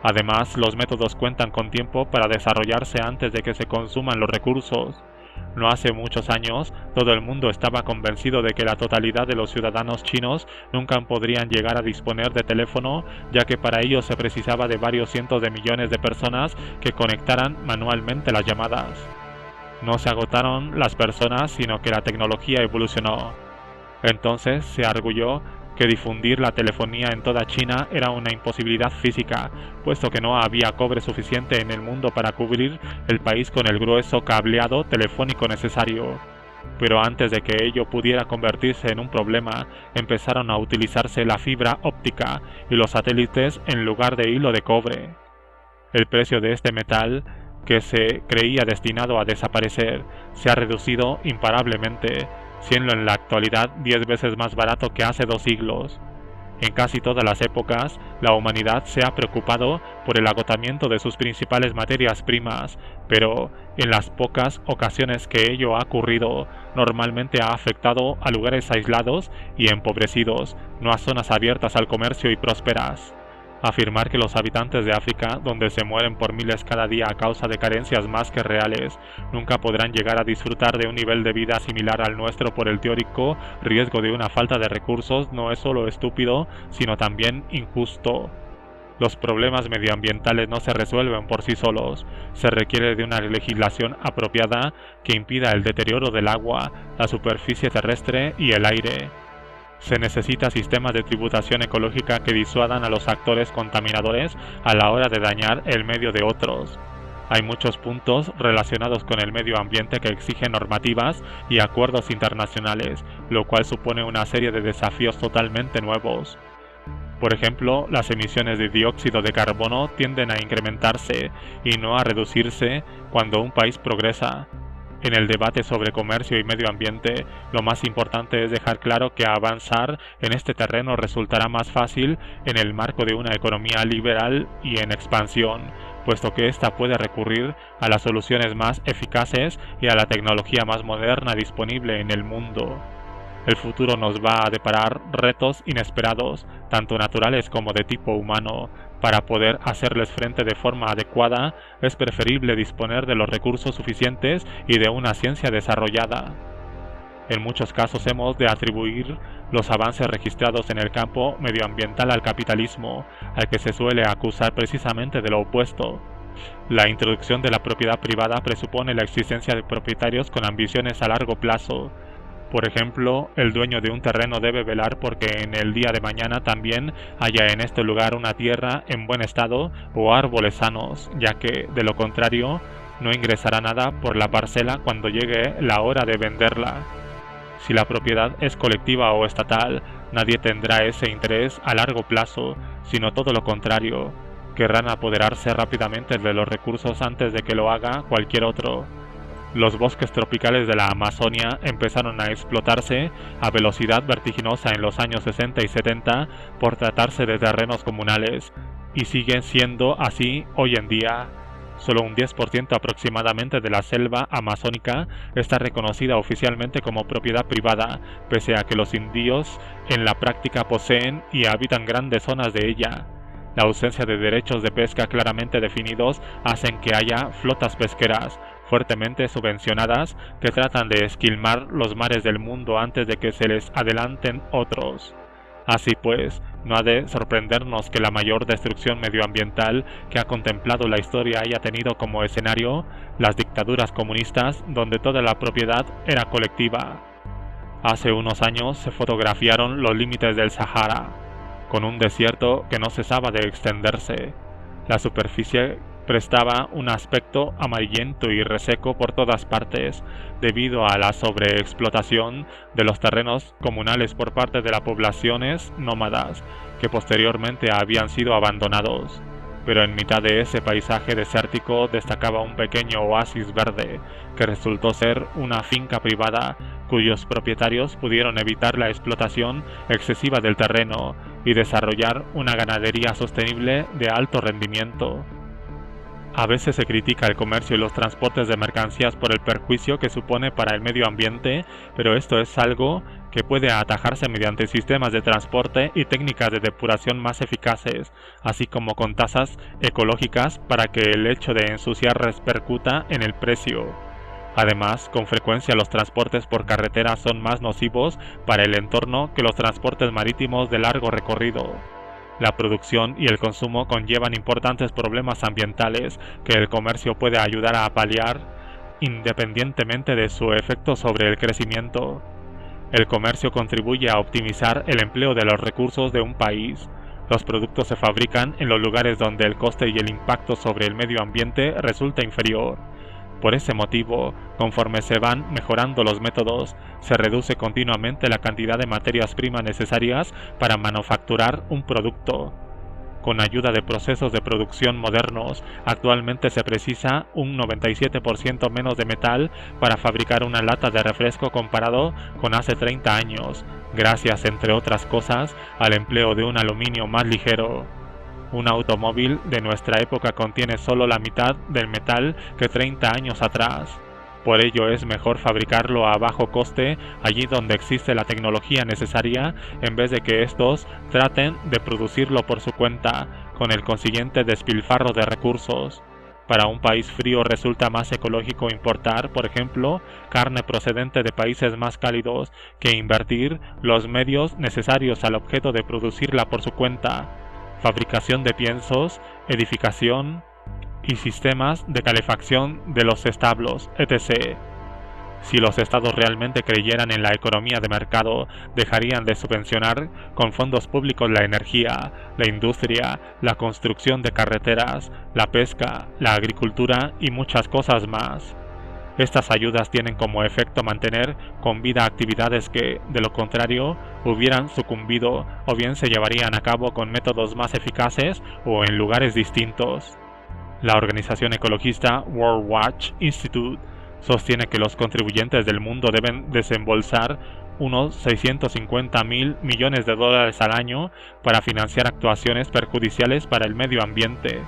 Además, los métodos cuentan con tiempo para desarrollarse antes de que se consuman los recursos. No hace muchos años, todo el mundo estaba convencido de que la totalidad de los ciudadanos chinos nunca podrían llegar a disponer de teléfono, ya que para ello se precisaba de varios cientos de millones de personas que conectaran manualmente las llamadas. No se agotaron las personas, sino que la tecnología evolucionó. Entonces se arguyó que difundir la telefonía en toda China era una imposibilidad física, puesto que no había cobre suficiente en el mundo para cubrir el país con el grueso cableado telefónico necesario. Pero antes de que ello pudiera convertirse en un problema, empezaron a utilizarse la fibra óptica y los satélites en lugar de hilo de cobre. El precio de este metal, que se creía destinado a desaparecer, se ha reducido imparablemente, siendo en la actualidad 10 veces más barato que hace 2 siglos. En casi todas las épocas, la humanidad se ha preocupado por el agotamiento de sus principales materias primas, pero en las pocas ocasiones que ello ha ocurrido, normalmente ha afectado a lugares aislados y empobrecidos, no a zonas abiertas al comercio y prósperas. Afirmar que los habitantes de África, donde se mueren por miles cada día a causa de carencias más que reales, nunca podrán llegar a disfrutar de un nivel de vida similar al nuestro por el teórico riesgo de una falta de recursos no es solo estúpido, sino también injusto. Los problemas medioambientales no se resuelven por sí solos, se requiere de una legislación apropiada que impida el deterioro del agua, la superficie terrestre y el aire. Se necesita sistemas de tributación ecológica que disuadan a los actores contaminadores a la hora de dañar el medio de otros. Hay muchos puntos relacionados con el medio ambiente que exigen normativas y acuerdos internacionales, lo cual supone una serie de desafíos totalmente nuevos. Por ejemplo, las emisiones de dióxido de carbono tienden a incrementarse y no a reducirse cuando un país progresa. En el debate sobre comercio y medio ambiente, lo más importante es dejar claro que avanzar en este terreno resultará más fácil en el marco de una economía liberal y en expansión, puesto que ésta puede recurrir a las soluciones más eficaces y a la tecnología más moderna disponible en el mundo. El futuro nos va a deparar retos inesperados, tanto naturales como de tipo humano. Para poder hacerles frente de forma adecuada, es preferible disponer de los recursos suficientes y de una ciencia desarrollada. En muchos casos hemos de atribuir los avances registrados en el campo medioambiental al capitalismo, al que se suele acusar precisamente de lo opuesto. La introducción de la propiedad privada presupone la existencia de propietarios con ambiciones a largo plazo. Por ejemplo, el dueño de un terreno debe velar porque en el día de mañana también haya en este lugar una tierra en buen estado o árboles sanos, ya que, de lo contrario, no ingresará nada por la parcela cuando llegue la hora de venderla. Si la propiedad es colectiva o estatal, nadie tendrá ese interés a largo plazo, sino todo lo contrario. Querrán apoderarse rápidamente de los recursos antes de que lo haga cualquier otro. Los bosques tropicales de la Amazonia empezaron a explotarse a velocidad vertiginosa en los años 60 y 70 por tratarse de terrenos comunales, y siguen siendo así hoy en día. Solo un 10% aproximadamente de la selva amazónica está reconocida oficialmente como propiedad privada, pese a que los indios en la práctica poseen y habitan grandes zonas de ella. La ausencia de derechos de pesca claramente definidos hacen que haya flotas pesqueras fuertemente subvencionadas que tratan de esquilmar los mares del mundo antes de que se les adelanten otros. Así pues, no ha de sorprendernos que la mayor destrucción medioambiental que ha contemplado la historia haya tenido como escenario las dictaduras comunistas donde toda la propiedad era colectiva. Hace unos años se fotografiaron los límites del Sahara, con un desierto que no cesaba de extenderse. La superficie prestaba un aspecto amarillento y reseco por todas partes, debido a la sobreexplotación de los terrenos comunales por parte de las poblaciones nómadas, que posteriormente habían sido abandonados. Pero en mitad de ese paisaje desértico destacaba un pequeño oasis verde, que resultó ser una finca privada, cuyos propietarios pudieron evitar la explotación excesiva del terreno y desarrollar una ganadería sostenible de alto rendimiento. A veces se critica el comercio y los transportes de mercancías por el perjuicio que supone para el medio ambiente, pero esto es algo que puede atajarse mediante sistemas de transporte y técnicas de depuración más eficaces, así como con tasas ecológicas para que el hecho de ensuciar repercuta en el precio. Además, con frecuencia los transportes por carretera son más nocivos para el entorno que los transportes marítimos de largo recorrido. La producción y el consumo conllevan importantes problemas ambientales que el comercio puede ayudar a paliar independientemente de su efecto sobre el crecimiento. El comercio contribuye a optimizar el empleo de los recursos de un país. Los productos se fabrican en los lugares donde el coste y el impacto sobre el medio ambiente resulta inferior. Por ese motivo, conforme se van mejorando los métodos, se reduce continuamente la cantidad de materias primas necesarias para manufacturar un producto. Con ayuda de procesos de producción modernos, actualmente se precisa un 97% menos de metal para fabricar una lata de refresco comparado con hace 30 años, gracias, entre otras cosas, al empleo de un aluminio más ligero. Un automóvil de nuestra época contiene solo la mitad del metal que 30 años atrás. Por ello es mejor fabricarlo a bajo coste allí donde existe la tecnología necesaria, en vez de que estos traten de producirlo por su cuenta, con el consiguiente despilfarro de recursos. Para un país frío resulta más ecológico importar, por ejemplo, carne procedente de países más cálidos que invertir los medios necesarios al objeto de producirla por su cuenta. Fabricación de piensos, edificación y sistemas de calefacción de los establos, etc. Si los estados realmente creyeran en la economía de mercado, dejarían de subvencionar con fondos públicos la energía, la industria, la construcción de carreteras, la pesca, la agricultura y muchas cosas más. Estas ayudas tienen como efecto mantener con vida actividades que, de lo contrario, hubieran sucumbido o bien se llevarían a cabo con métodos más eficaces o en lugares distintos. La organización ecologista World Watch Institute sostiene que los contribuyentes del mundo deben desembolsar unos 650.000 millones de dólares al año para financiar actuaciones perjudiciales para el medio ambiente.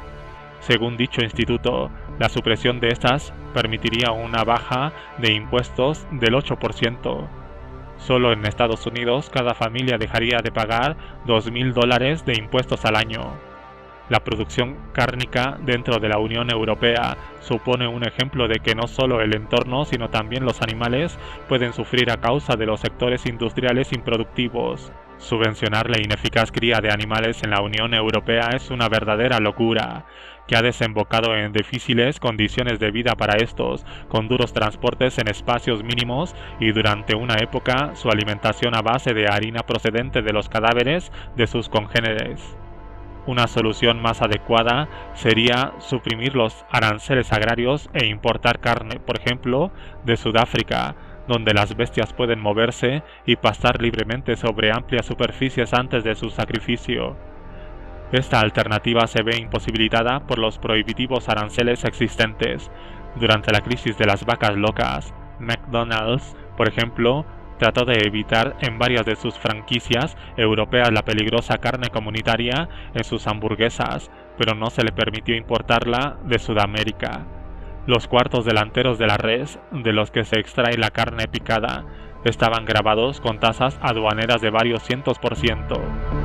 Según dicho instituto, la supresión de estas permitiría una baja de impuestos del 8%. Solo en Estados Unidos cada familia dejaría de pagar $2.000 de impuestos al año. La producción cárnica dentro de la Unión Europea supone un ejemplo de que no solo el entorno sino también los animales pueden sufrir a causa de los sectores industriales improductivos. Subvencionar la ineficaz cría de animales en la Unión Europea es una verdadera locura, que ha desembocado en difíciles condiciones de vida para estos, con duros transportes en espacios mínimos y durante una época su alimentación a base de harina procedente de los cadáveres de sus congéneres. Una solución más adecuada sería suprimir los aranceles agrarios e importar carne, por ejemplo, de Sudáfrica, donde las bestias pueden moverse y pastar libremente sobre amplias superficies antes de su sacrificio. Esta alternativa se ve imposibilitada por los prohibitivos aranceles existentes. Durante la crisis de las vacas locas, McDonald's, por ejemplo, trató de evitar en varias de sus franquicias europeas la peligrosa carne comunitaria en sus hamburguesas, pero no se le permitió importarla de Sudamérica. Los cuartos delanteros de la res, de los que se extrae la carne picada, estaban grabados con tasas aduaneras de varios cientos %.